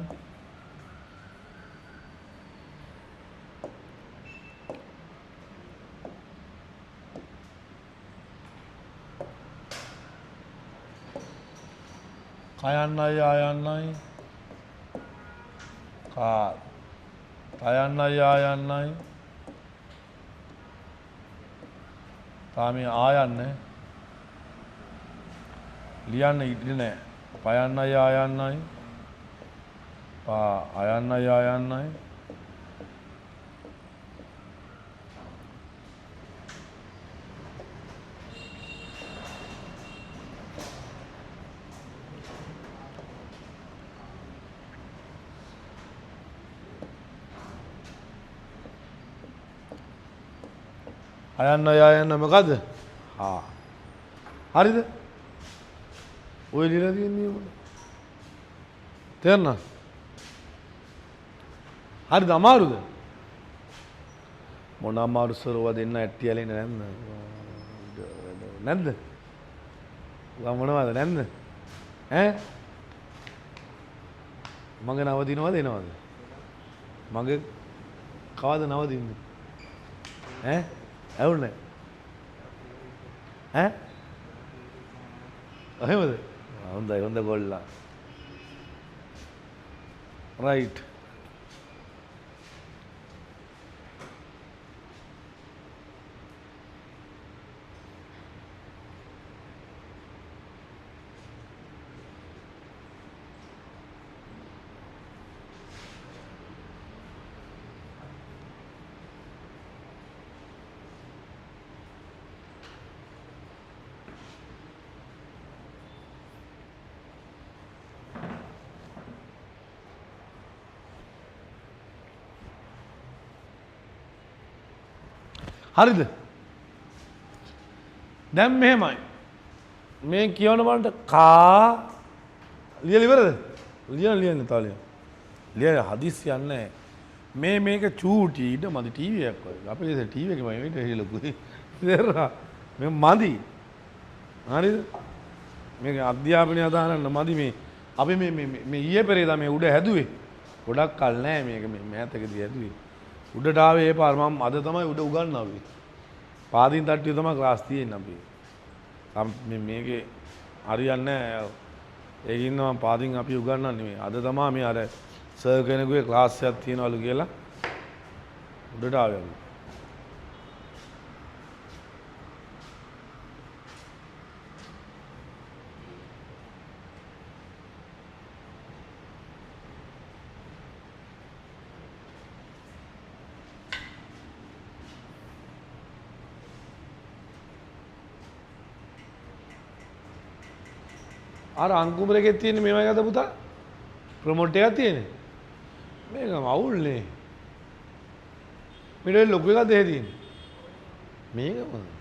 කයන්නයි ආයන්නයි කා කයන්නයි ආයන්නයි තාම ආයන්නේ ලියන්න ඉඩ නැහැ. පයන්නයි ආයන්නයි පා ආයන්නයි ආයන්නයි අයන්න මොකද? හා. හරිද? ඔය ලියලා තියෙන්නේ මොකද? තේරෙනවද? හරිද අමාරුද? මොන අමාරු සරව දෙන්න ඇට්ටියලේ නැද්ද? නැද්ද? උගා මොනවද නැද්ද? ඈ? මගේ නවදිනවද එනවද? මගේ කවද නවදින්නේ? ඈ? ඇවුනේ ඈ එහෙමද හොඳයි හොඳ ගොල්ලා රයිට් හරිද? දැන් මෙහෙමයි. මේ කියවන බලන්න කා ලියලා ඉවරද? ලියන්න තාලිය. ලියන හදිස්සි යන්නේ මේක චූටි ඊට මදි ටීවී එකක් වගේ. අපේ ඉතින් ටීවී එකේ මම ඊට ලොකුයි. තේරෙනවා? මේ මදි. හරිද? මේක අධ්‍යාපනය අදහන්න මදි මේ අපි මේ ඊයේ පෙරේදා මේ උඩ හැදුවේ. ගොඩක් කල් නෑ මේක මේ මෑතකදී හැදුවේ. උඩට ආවේ ඒ පාර මම අද තමයි උඩ උගන්වන්නේ. පාදින් තට්ටිය තමයි ක්ලාස් තියෙන්නේ අපි. මේකේ හරියන්නේ නැහැ. ඒකින් මම පාදින් අපි උගන්වන්නේ මේ. අද තමයි මේ අර සර් කෙනෙකුගේ ක්ලාස් එකක් තියනවලු කියලා උඩට ආවේ. අර අංකුමර එකේ තියෙන්නේ මේවයි ගත පුතා ප්‍රොමෝට් එකක් තියෙන්නේ මේක අවුල්නේ මෙතන ලොකු එකක් දෙහි තියෙන්නේ මේක මොකද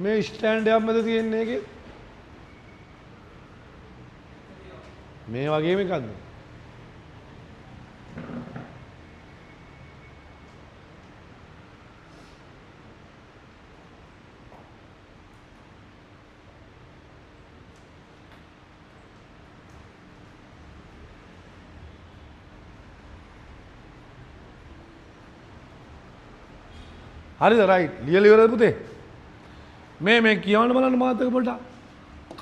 මේ ස්ටෑන්ඩ් එකක් මැද තියෙන්නේ ඒකේ මේ වගේම එකක්ද හරිද රයිට් ලියලා ඉවරද පුතේ මේ කියවන්න බලන්න මාතක පොඩ්ඩක්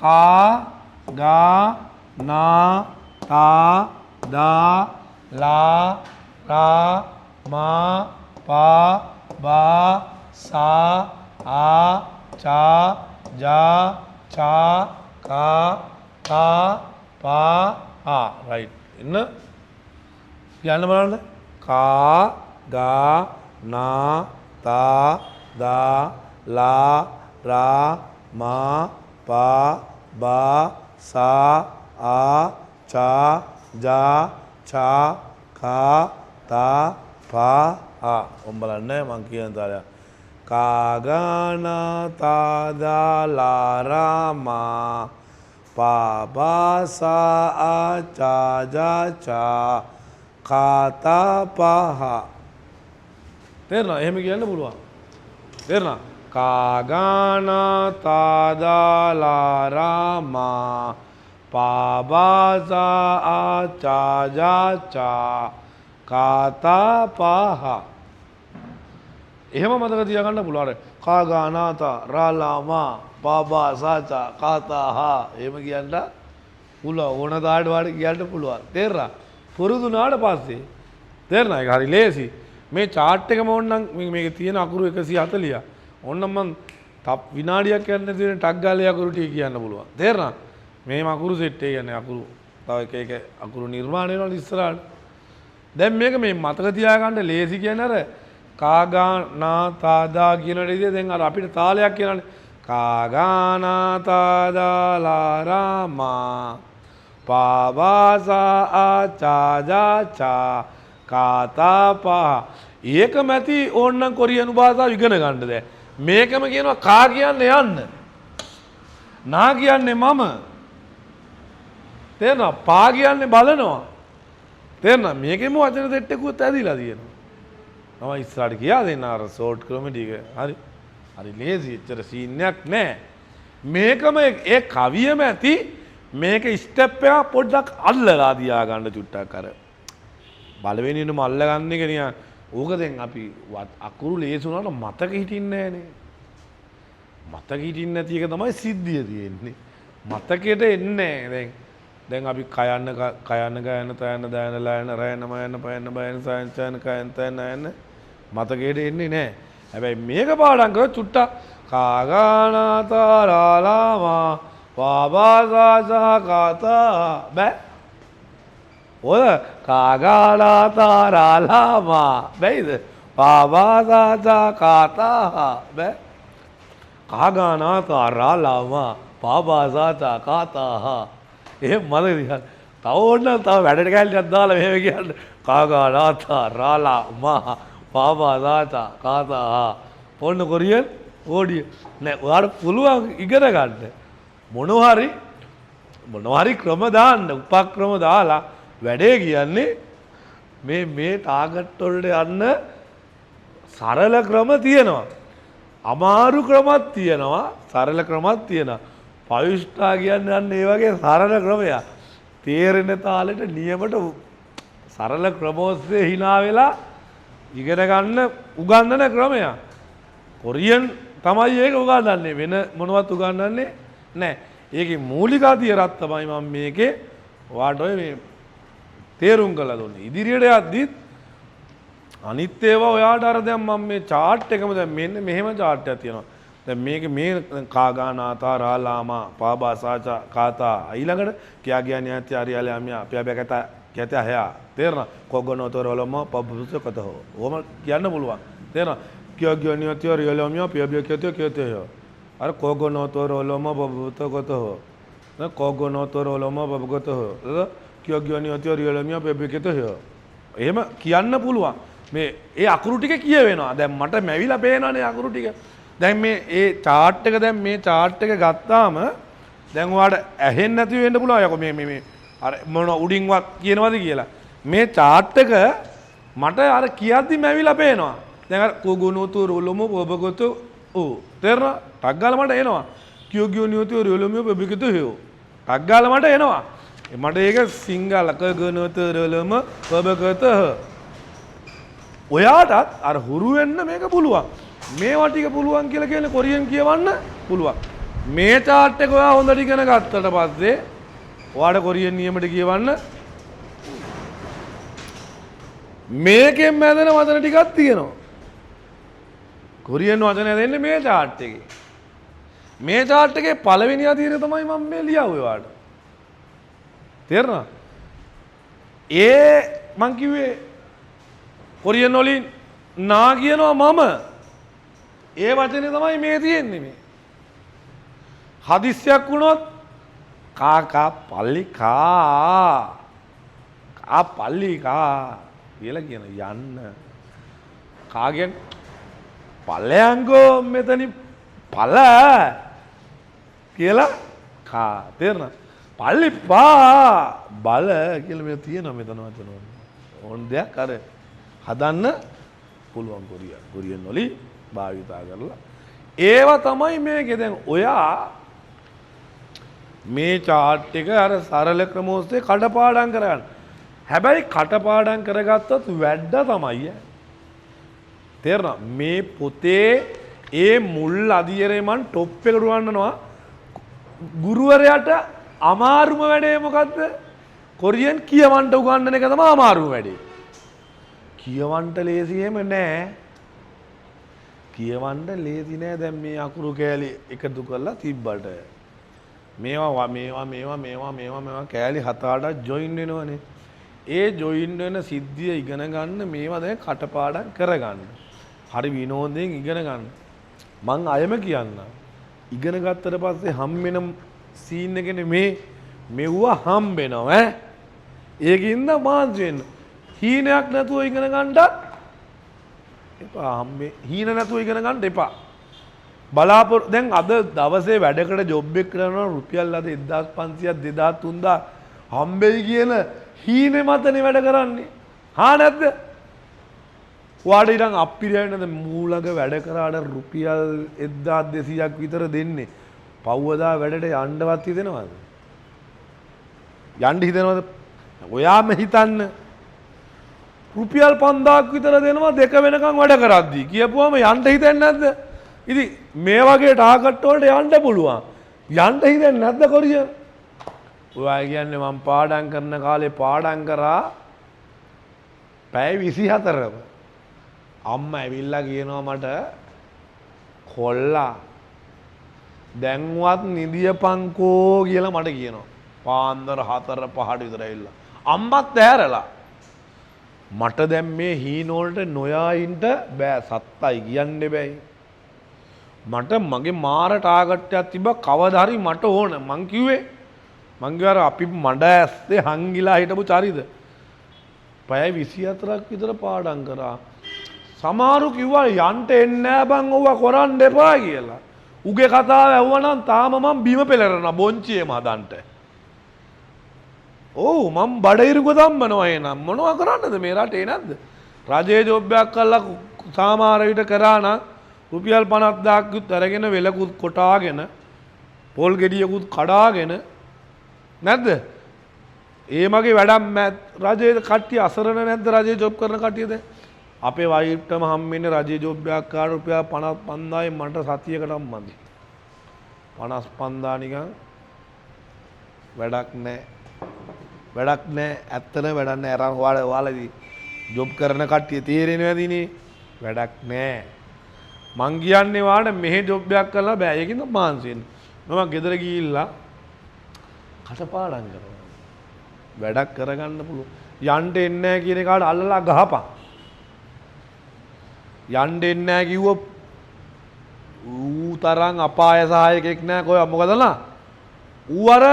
කා ගා නා තා දා ලා රා මා පා බා සා ආ චා ජා චා කා තා පා ආ රයිට් එන්න කියන්න බලන්න කා ගා නා තා දා ලා රා මා පා බා සා ආ චා ජා චා කා තා පා ආ ඔම්බලන්න මං කියන තාලය කාගානා තා දා ලා රා මා පාබාසා ආචාජාචා කාතා පහ. තේරෙනවද? එහෙම කියන්න පුළුවන්. තේරෙනවද? කාගානා තාදාලාරාමා පාබාසා ආචාජාචා කාතා පහ. එහෙම මතක තියාගන්න පුළුවන්. කාගානාතා රාලාමා පාබාසාචා කාතාහා එහෙම කියන්න පුළුවන්. ඕන තාලට වාඩි කියන්න පුළුවන්. තේරෙනවද? පුරුදුනාට පස්සේ තේරෙනවද? ඒක හරි ලේසි. මේ chart එකම ඕනනම් මේකේ තියෙන අකුරු 140. ඕනනම් මම විනාඩියක් යන්න තියෙන ටක් ගාලේ අකුරු ටික කියන්න පුළුවන්. තේරෙනවද? මේ අකුරු සෙට් එක කියන්නේ අකුරු තව එක අකුරු නිර්මාණය වෙනවා ඉස්සරහට. දැන් මේක මේ මතක තියාගන්න ලේසි කියන්නේ අර කාගානා තාදා කියන විදිහේ දැන් අර අපිට තාලයක් කියනනේ. කාගානා තාදාලාරාමා පාවාසා ආචාජාචා කාතාපා. ඒකම ඇති ඕන්නම් කොරියනු භාෂාව ඉගෙන ගන්න දැන්. මේකම කියනවා කා කියන්නේ යන්න. නා කියන්නේ මම. තේරෙනවද? පා කියන්නේ බලනවා. තේරෙනවද? මේකෙම වචන සෙට් එකකුත් ඇදිලා තියෙනවා. මම ඉස්සරහට ගියා දෙන්න අර ෂෝට් කොමඩි එක. හරි. හරි ලේසි. එච්චර සීන් එකක් නැහැ. මේකම ඒ කවියම ඇති මේක ස්ටෙප් එක පොඩ්ඩක් අල්ලලා තියා ගන්න චුට්ටක් අර. බලවෙනිනුම අල්ල ගන්න එක නිකන් ඕක දැන් අපි අකුරු ලේසි වුණාට මතක හිටින්නේ නැහනේ. මතක හිටින්නේ නැති එක තමයි සිද්ධිය තියෙන්නේ. මතකෙට එන්නේ නැහැ. දැන් අපි කයන්න තයන්න දායන ලයන රයන මයන පයන්න බයන සයන් කයන් තයන නයන මතකෙට එන්නේ නැහැ. හැබැයි මේක පාඩම් කරලා චුට්ටක් කාගානාතරාලාමා පාබාසාසා කාතා බෑ. ඔය කාගානාතරාලාමා බැයිද? පාබාසාසා කාතා බෑ. කාගානාතරාලාමා පාබාසාසා කාතා එහෙම මතක තියාගන්න. තව ඕනනම් තව වැඩට කැලලක් දාලා මෙහෙම කියන්න. කාගානාතරාලාමා පාබාසාසා කාතා ඕන්න කොරියන් ඕඩිය නෑ. ඔයාලට පුළුවන් ඉගෙන ගන්න. මොනවා හරි ක්‍රම දාන්න උපක්‍රම දාලා වැඩේ කියන්නේ මේ ටාගට් වලට යන්න සරල ක්‍රම තියෙනවා. අමාරු ක්‍රමත් තියෙනවා. සරල ක්‍රමත් තියෙනවා. පවිෂ්ඨා කියන්නේ අන්න ඒ වගේ සරල ක්‍රමයක්. තේරෙන තාලෙට නියමට සරල ක්‍රම ඔස්සේ hina වෙලා ඉගෙන ගන්න උගන්වන ක්‍රමයක්. කොරියන් තමයි ඒක උගන්වන්නේ. වෙන මොනවත් උගන්වන්නේ නැහැ. ඒකේ මූලික අධියරත් තමයි මම මේකේ ඔයාලට ඔය මේ තේරුම් කරලා දුන්නේ. ඉදිරියට යද්දිත් අනිත් ඒවා ඔයාලට අර දැන් මම මේ chart එකම දැන් මෙන්න මෙහෙම chart එකක් තියෙනවා. දැන් මේක මේ කාගානාතා රාලාමා පාබාසාචා කාතා ඊළඟට කියා ගියා න්‍යාත්‍ය ආරියාලමියා අපියා කතා කැත හයා තේරෙනවා කොගනෝතරොලම පබුසකතෝ ඕම කියන්න පුළුවන් තේරෙනවා කියා ගියා න්‍යාත්‍ය ආරියාලමියා අපියා කැත අර කොගනෝතරොලම පබුසකතෝ න කොගනෝතරොලම පබුගතෝ කියා ගියා න්‍යාත්‍ය ආරියාලමියා අපියා කැත එහෙම කියන්න පුළුවන් මේ ඒ අකුරු ටික කියවෙනවා දැන් මට මැවිලා පේනවනේ අකුරු ටික දැන් මේ ඒ chart එක දැන් මේ chart එක ගත්තාම දැන් ඔයාලට ඇහෙන්නේ නැති වෙන්න පුළුවන් යකෝ මේ අර මොන උඩින්වත් කියනවද කියලා මේ chart එක මට අර කියද්දි මැවිලා පේනවා දැන් අර කුගුනුතු රුලුමු ඔබගොතු ඕ තේරෙනවා ටක් ගාලා මට එනවා කියෝගියෝනියෝතු රුලුමු ඔබගොතු හේෝ ටක් ගාලා මට එනවා මට ඒක සිංහල කුගුනුතු රුලුමු ඔබගොතු ඔයාටත් අර හුරු වෙන්න මේක පුළුවන් මේවා ටික පුළුවන් කියලා කියන්නේ කොරියන් කියවන්න පුළුවන්. මේ chart එක ඔයා හොඳට ඉගෙන ගත්තට පස්සේ ඔයාට කොරියන් නියමයට කියවන්න මේකෙන් මැදෙන වචන ටිකක් තියෙනවා. කොරියන් වචන දෙන්නේ මේ chart එකේ. මේ chart එකේ පළවෙනි අදියර තමයි මම මේ ලියුවේ ඔයාට. තේරෙනවද? ඒ මං කිව්වේ කොරියන් වලින් නා කියනවා මම ඒ වචනේ තමයි මේ තියෙන්නේ මේ. හදිස්සියක් වුණොත් කාකා පල්ලි කා පල්ලි කා කියලා කියන යන්න. කාගෙන් පල්ලයන්ගෝ මෙතනින් පල කියලා කා තේරෙනවද? පල්ලිපා බල කියලා මේ තියෙනවා මෙතන වචන. ඕන දෙයක් අර හදන්න පුළුවන් කොරියන් වලින් භාවිතා කරලා. ඒවා තමයි මේකේ දැන් ඔයා මේ chart එක අර සරල ක්‍රම ඔස්සේ කඩපාඩම් කරගන්න. හැබැයි කඩපාඩම් කරගත්තොත් වැඩ තමයි. තේරෙනවද? මේ පොතේ ඒ මුල් අදියරේ මන් টොප් එකට වන්නනවා. ගුරුවරයාට අමාරුම වැඩේ මොකද්ද? කොරියන් කියවන්න උගන්වන එක තමයි අමාරුම වැඩේ. කියවන්න ලේසි එහෙම නෑ. කියවන්න ලේසි නෑ. දැන් මේ අකුරු කෑලි එකතු කරලා තිබ්බට මේවා කෑලි 7-8ක් ජොයින් වෙනවනේ. ඒ ජොයින් වෙන සිද්ධිය ඉගෙන ගන්න මේවා දැන් කටපාඩම් කරගන්න. හරි විනෝදයෙන් ඉගෙන ගන්න. මං අයම කියන්න. ඉගෙන ගත්තට පස්සේ හම්බෙන සීන් එකනේ මෙව්ව හම්බෙනවා ඈ. ඒකින්ද මාන්සි වෙන්න. හීනයක් නැතුව ඉගෙන ගන්නත් එපා. හීන නැතුව ඉගෙන ගන්න එපා. දැන් අද දවසේ වැඩකට ජොබ් එක කරනවා රුපියල් අද 1500 2000 3000 හම්බෙයි කියන හීනේ මතනේ වැඩ කරන්නේ. හා නැද්ද? ඔයාට ඉතින් අප්පිරියන්නද මූලක වැඩ කරාට රුපියල් 1200ක් විතර දෙන්නේ. පව්වදා වැඩට යන්නවත් හිතෙනවද? යන්න හිතෙනවද? ඔයාම හිතන්න. රුපියල් 5000ක් විතර දෙනවා දෙක වෙනකන් වැඩ කරද්දී. කියපුවම යන්න හිතෙන්නේ නැද්ද? ඉතින් මේ වගේ ටාගට් වලට යන්න පුළුවන්. යන්න හිතෙන්නේ නැද්ද කොරියන්? ඔයා කියන්නේ මම පාඩම් කරන කාලේ පාඩම් කරා පැය 24ම. අම්මා ඇවිල්ලා කියනවා මට කොල්ලා දැන්වත් නිදියපන්කෝ කියලා මට කියනවා. පාන්දර 4-5ට විතර ඇවිල්ලා. අම්මත් ඇහැරලා. මට දැන් මේ හීන වලට නොයා ඉන්න බෑ සත්තයි කියන්න බෑයි. මට මගේ මාර ටාගට් එකක් තිබ්බා කවදා හරි මට ඕන. මං කිව්වේ අපි මඩ ඇස්සේ හංගිලා හිටපු චරිත. පැය 24ක් විතර පාඩම් කරා. සමහරු කිව්වා යන්න එන්නේ නෑ බං ඔවා කරන්න එපා කියලා. උගේ කතාව ඇහුවනම් තාම මම බිම පෙලරනවා බොන්චියේම හදන්න. ඔව් මම බඩිරුක ධම්මනවා එනම් මොනවා කරන්නද මේ රටේ නැද්ද? රජයේ ජොබ් එකක් කරලා සාමාර විට කරා නම් රුපියල් 50000ක් උත් අරගෙන වෙලකුත් කොටාගෙන පොල් ගෙඩියකුත් කඩාගෙන නැද්ද? ඒ මගේ වැඩක් රජයේ කට්ටිය අසරණ නැද්ද රජයේ ජොබ් කරන කට්ටියද? අපේ වයිෆ්ටම හම්බෙන්නේ රජයේ ජොබ් එකක් කාට රුපියල් 55000යි මට සතියකටම මදි. 55000 නිකන් වැඩක් නැහැ. වැඩක් නැහැ. ඇත්තම වැඩක් නැහැ. අර ඔයාලදී ජොබ් කරන කට්ටිය තේරෙන්නේ නැදිනේ. වැඩක් නැහැ. මං කියන්නේ වාට මෙහෙ ජොබ් එකක් කරලා බෑ. ඒකින්ද මාන්සියෙන්. මම ගෙදර ගිහිල්ලා කටපාඩම් කරනවා. වැඩක් කරගන්න පුළුවන්. යන්න එන්නේ නැහැ කියන එකට අල්ලලා ගහපන්. යන්න එන්නේ නැහැ කිව්වොත් ඌ තරම් අපාය සහායකෙක් නැහැ කොයි මොකද නා? ඌ අර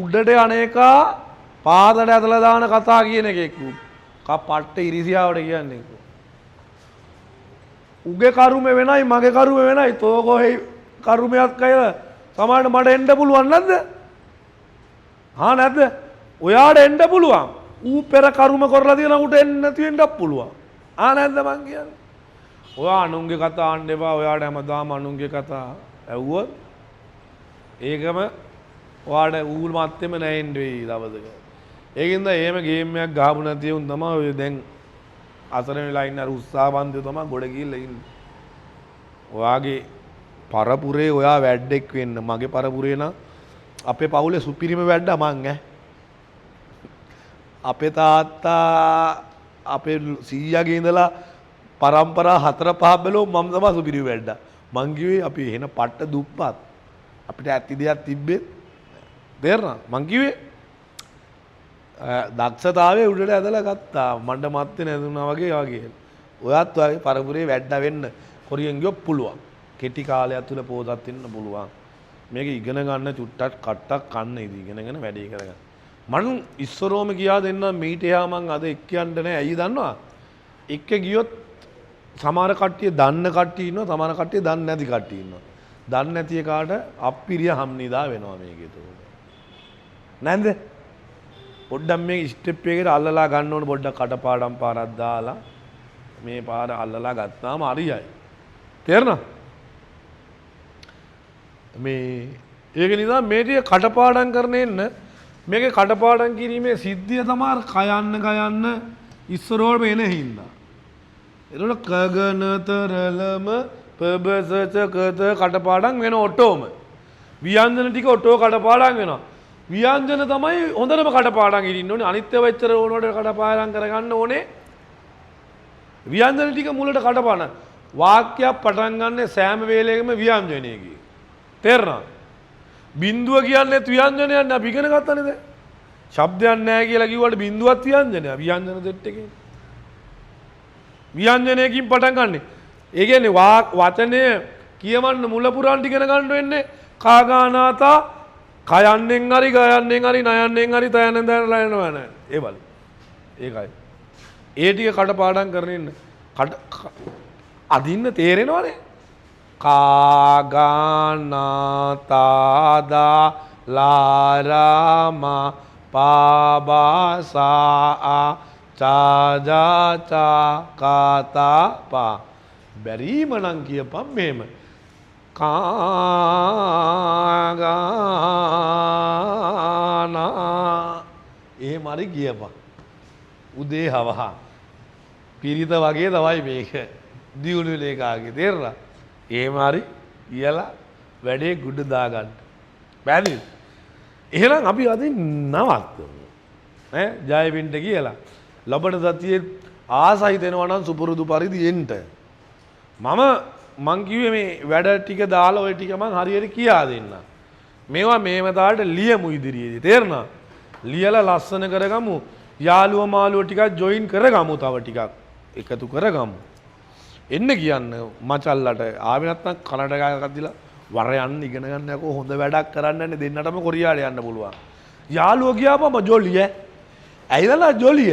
උඩට අනේකා පාදට ඇදලා දාන කතා කියන එකෙක්. කපට්ට ඉරිසියාවට කියන්නේ. උගේ කරුමේ වෙනයි මගේ කරුමේ වෙනයි. තෝ කොහේ කරුමයක් කියලා සමහරට මට එන්න පුළුවන් නැද්ද? හා නැද්ද? ඔයාට එන්න පුළුවන්. ඌ පෙර කරුම කරලා තියෙන උට එන්න නැති වෙන්නත් පුළුවන්. ආ නැද්ද මං කියන්නේ? ඔයා අනුන්ගේ කතා අහන්න එපා. ඔයාට හැමදාම අනුන්ගේ කතා ඇහුවොත් ඒකම ඔයාට ඌල් මැත්තේම නැෙන්න වෙයි දවසක. ඒකින්ද එහෙම ගේම් එකක් ගහපු නැති උන් තමයි ඔය දැන් අසරණ වෙලා ඉන්න අර උත්සාහවන්තයෝ තමයි ගොඩ ගිහිල්ලා ඉන්නේ. ඔයාගේ පරපුරේ ඔයා වැඩෙක් වෙන්න. මගේ පරපුරේ නම් අපේ පවුලේ සුපිරිම වැඩ මං ඈ. අපේ තාත්තා අපේ සීයාගේ ඉඳලා පරම්පරා 4-5 බැලුව මම තමයි සුපිරිම වැඩ. මං කිව්වේ අපි එහෙන පට්ට දුප්පත්. අපිට ඇති දෙයක් තිබ්බෙත් තේරෙනවද? මං කිව්වේ දක්ෂතාවයේ උඩට ඇදලා ගත්තා. මණ්ඩ මත්තේ නැතුණා වගේ. ඔයත් වගේ පරපුරේ වැඩ වෙන්න කොරියන් ගියොත් පුළුවන්. කෙටි කාලයක් තුල පොතක් වෙන්න පුළුවන්. මේක ඉගෙන ගන්න චුට්ටක් කට්ටක් කන්න ඉගෙනගෙන වැඩේ කරගන්න. මම ඉස්සරෝම ගියා දෙන්න මීට එහා මං අද එක්ක යන්න නැහැ. ඇයි දන්නවද? එක්ක ගියොත් සමහර කට්ටිය දන්න කට්ටිය ඉන්නවා, සමහර කට්ටිය දන්නේ නැති කට්ටිය ඉන්නවා. දන්නේ නැති එකාට අප්පිරිය හම්නිදා වෙනවා මේකේ. නැන්ද පොඩ්ඩක් මේ ස්ටෙප් එකට අල්ලලා ගන්න ඕන පොඩ්ඩක් කටපාඩම් පාරක් දාලා මේ පාර අල්ලලා ගත්තාම හරියයි. තේරෙනවද? මේ ඒක නිසා මේ ටික කටපාඩම් කරන එන්න මේකේ කටපාඩම් කිරීමේ සිද්ධිය තමයි කයන්න ඉස්සරෝල් එන හින්දා. ඒනොට කගනතරලම පබසචකත කටපාඩම් වෙන ඔටෝම. ව්‍යංජන ටික ඔටෝ කටපාඩම් වෙනවා. ව්‍යංජන තමයි හොඳටම කටපාඩම් ඉන්න ඕනේ. අනිත්‍ය වෙච්චර ඕනෝට කටපාඩම් කරගන්න ඕනේ. ව්‍යංජන ටික මුලට කටපාඩම්. වාක්‍යයක් පටන් ගන්න සෑම වේලෙකම ව්‍යංජනයකින්. තේරෙනවද? බිඳුව කියන්නේ ව්‍යංජනයක් අපි ඉගෙන ගත්තනේ දැන්. ශබ්දයක් නැහැ කියලා කිව්වට බිඳුවත් ව්‍යංජනයක්. ව්‍යංජන සෙට් එකේ. ව්‍යංජනයකින් පටන් ගන්න. ඒ කියන්නේ වචනය කියවන්න මුල පුරාන් ඉගෙන ගන්න වෙන්නේ කාගානාතා කයන්නෙන් හරි ගයන්නෙන් හරි නයන්නෙන් හරි තයන්නෙන් දැනලා යනවා නෑ. ඒ බලන්න. ඒකයි. ඒ ටික කටපාඩම් කරගෙන ඉන්න. අදින්න තේරෙනවනේ. කාගානාතාදා ලාරාමා පාබාසා චාජාචා කාතාපා බැරීම නම් කියපම් මෙහෙම කාගානා එහෙම හරි කියපම් උදේ හවහා පිරිත වගේ තමයි මේක දියුණු ලේකාගේ තේරෙනවද? එහෙම හරි කියලා වැඩේ ගුඩ දාගන්න. බැරිද? එහෙනම් අපි අදින් නවත්තමු. ජය වෙන්න කියලා. ලබන සතියේ ආසයි දෙනවා නම් සුපුරුදු පරිදි එන්න. මං කිව්වේ මේ වැඩ ටික දාලා ওই ටික මං හරියට කියා දෙන්න. මේවා මේව තාලට ලියමු ඉදිරියේදී. තේරෙනවද? ලියලා ලස්සන කරගමු. යාළුවා මාළුවා ටිකක් ජොයින් කරගමු තව ටිකක්. එකතු කරගමු. එන්න කියන්න මචල්ලට ආවේ නැත්නම් කනට ගායක් දීලා වර යන්න ඉගෙන ගන්න යකෝ හොඳ වැඩක් කරන්නනේ දෙන්නටම කොරියාට යන්න පුළුවන්. යාළුවෝ ගියාපම ජොලිය. ඇයිදලා ජොලිය?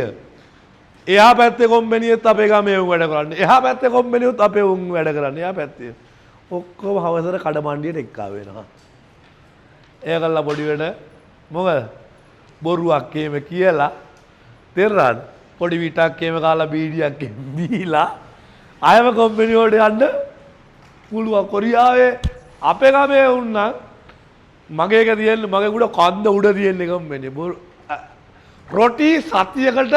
එහා පැත්තේ කොම්බෙනියෙත් අපේ ගමේ උන් වැඩ කරන්නේ. එහා පැත්තේ කොම්බෙනියොත් අපේ උන් වැඩ කරන්නේ. එහා පැත්තේ. ඔක්කොම හවසට කඩමණ්ඩියට එක්කා වෙනවා. ඒකල්ලා පොඩි වෙන මොකද? බොරුවක් එහෙම කියලා තේරෙනවද? පොඩි විටක් එහෙම කාලා බීඩියක් බීලා අයම කොම්බෙනිය වලට යන්න පුළුවන්. කොරියාවේ අපේ ගමේ උන් නම් මගේ එක තියෙන්නේ මගේ උඩ කන්ද උඩ තියෙන්නේ කොම්බෙනිය. රොටි සතියකට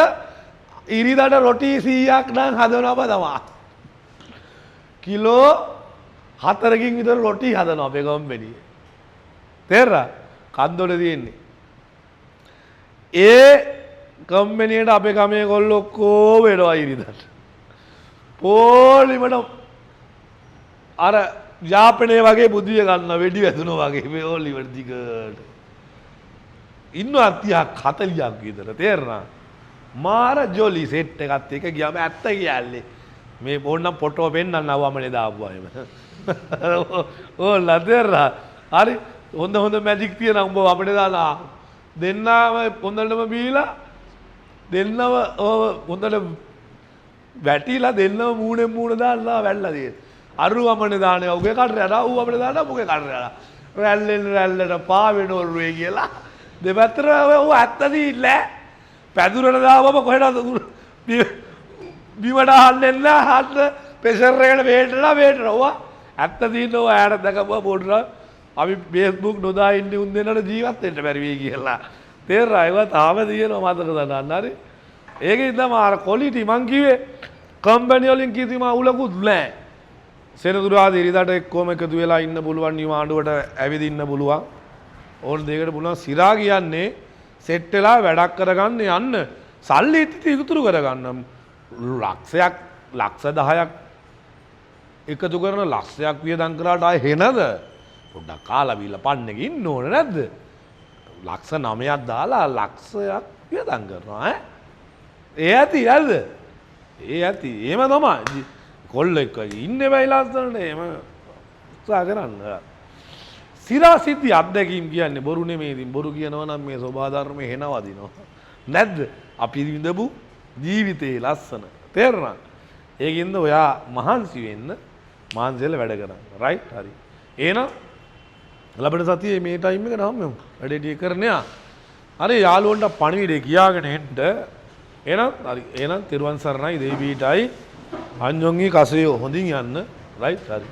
ඉරිදාට රොටි 100ක් නම් හදනවම තමයි. කිලෝ 4කින් විතර රොටි හදනවා අපේ කොම්බෙනිය. තේරෙනවද? කන්දොල තියෙන්නේ. ඒ කොම්බෙනියට අපේ ගමේ කොල්ලෝ ඔක්කොම වෙනවා ඉරිදාට. පොලිමට අර යාපනයේ වගේ බුදිය ගන්න වෙඩි වැදුනා වගේ මේ ඕලිවර් දිගට. ඉන්නවා 30ක් 40ක් විතර තේරෙනවද? මාර ජොලි සෙට් එකත් එක ගියාම ඇත්ත කියන්නේ. මේ ඕන්නම් ෆොටෝ පෙන්නන්න අවමනේ දාපුවා එහෙම. ඕලා තේරෙනවද? හරි හොඳ මැජික් තියෙන උඹ අපිට දාලා දෙන්නම හොඳටම බීලා දෙන්නම හොඳට වැටිලා දෙන්නම මූණෙන් මූණ දාලා වැල්ලා තියෙන. අරුවමනේ දාන්නේ උගේ කඩර යනවා ඌ අපිට දානවා මුගේ කඩර යනවා. රැල්ලෙන් පාවෙන ඔරුවේ කියලා දෙපැත්තට ඌ ඇත්තදී ඉල්ල පැදුරට දාවම කොහෙටද බිමට අහන්නේ නැහැ හත් ප්‍රෙෂර් එකට වේටලා ඌ ඇත්ත දින්න ඌ ඇයට දැකපුවා පොඩ්ඩක් අපි Facebook නොදා ඉන්නේ උන් දෙන්නට ජීවත් වෙන්න බැරි වෙයි කියලා. තේරෙනවා ඒවා තාම තියෙනවා මතක තනන්න හරි. ඒකේ ඉඳම අර ක්වොලිටි මං කිව්වේ කම්පැනි වලින් කිසිම අවුලකුත් නැහැ. සෙනසුරාදා ඉරිදාට එක්කම එකතු වෙලා ඉන්න පුළුවන් නිවාඩුවට ඇවිදින්න පුළුවන්. ඕන දෙයකට පුළුවන් සිරා කියන්නේ සෙට් වෙලා වැඩක් කරගන්න යන්න. සල්ලි ඉතුරු කරගන්න. ලක්ෂයක් ලක්ෂ 10ක් එකතු කරන ලක්ෂයක් වියදම් කරාට ආයේ හෙනද? පොඩ්ඩක් කාලා බීලා පන්නේක ඉන්න ඕනේ නැද්ද? ලක්ෂ 9ක් දාලා ලක්ෂයක් වියදම් කරනවා ඈ. ඒ ඇති නේද? ඒ ඇති. එහෙම තමයි. කොල්ලෙක් වගේ ඉන්නේ බයි ලස්සනට එහෙම උත්සාහ කරන්න. සිරා සිද්ධි අත්දැකීම් කියන්නේ බොරු නෙමෙයි. ඉතින් බොරු කියනවා නම් මේ සෝභා ධර්මේ හෙනවදිනවා. නැද්ද? අපි විඳපු ජීවිතේ ලස්සන. තේරුණා? ඒකින්ද ඔයා මහන්සි වෙන්න මහන්සියලා වැඩ කරන්න. රයිට්? හරි. එහෙනම් ලබන සතියේ මේ ටයිම් එක නම් වැඩේ ටික කරන්න යා. අර යාළුවන්ට පණිවිඩය කියාගෙන එන්න. එහෙනම් හරි. එහෙනම් තිරුවන් සරණයි දේවීටයි අන්‍යොන්ගේ කසයෝ හොඳින් යන්න. රයිට් හරි.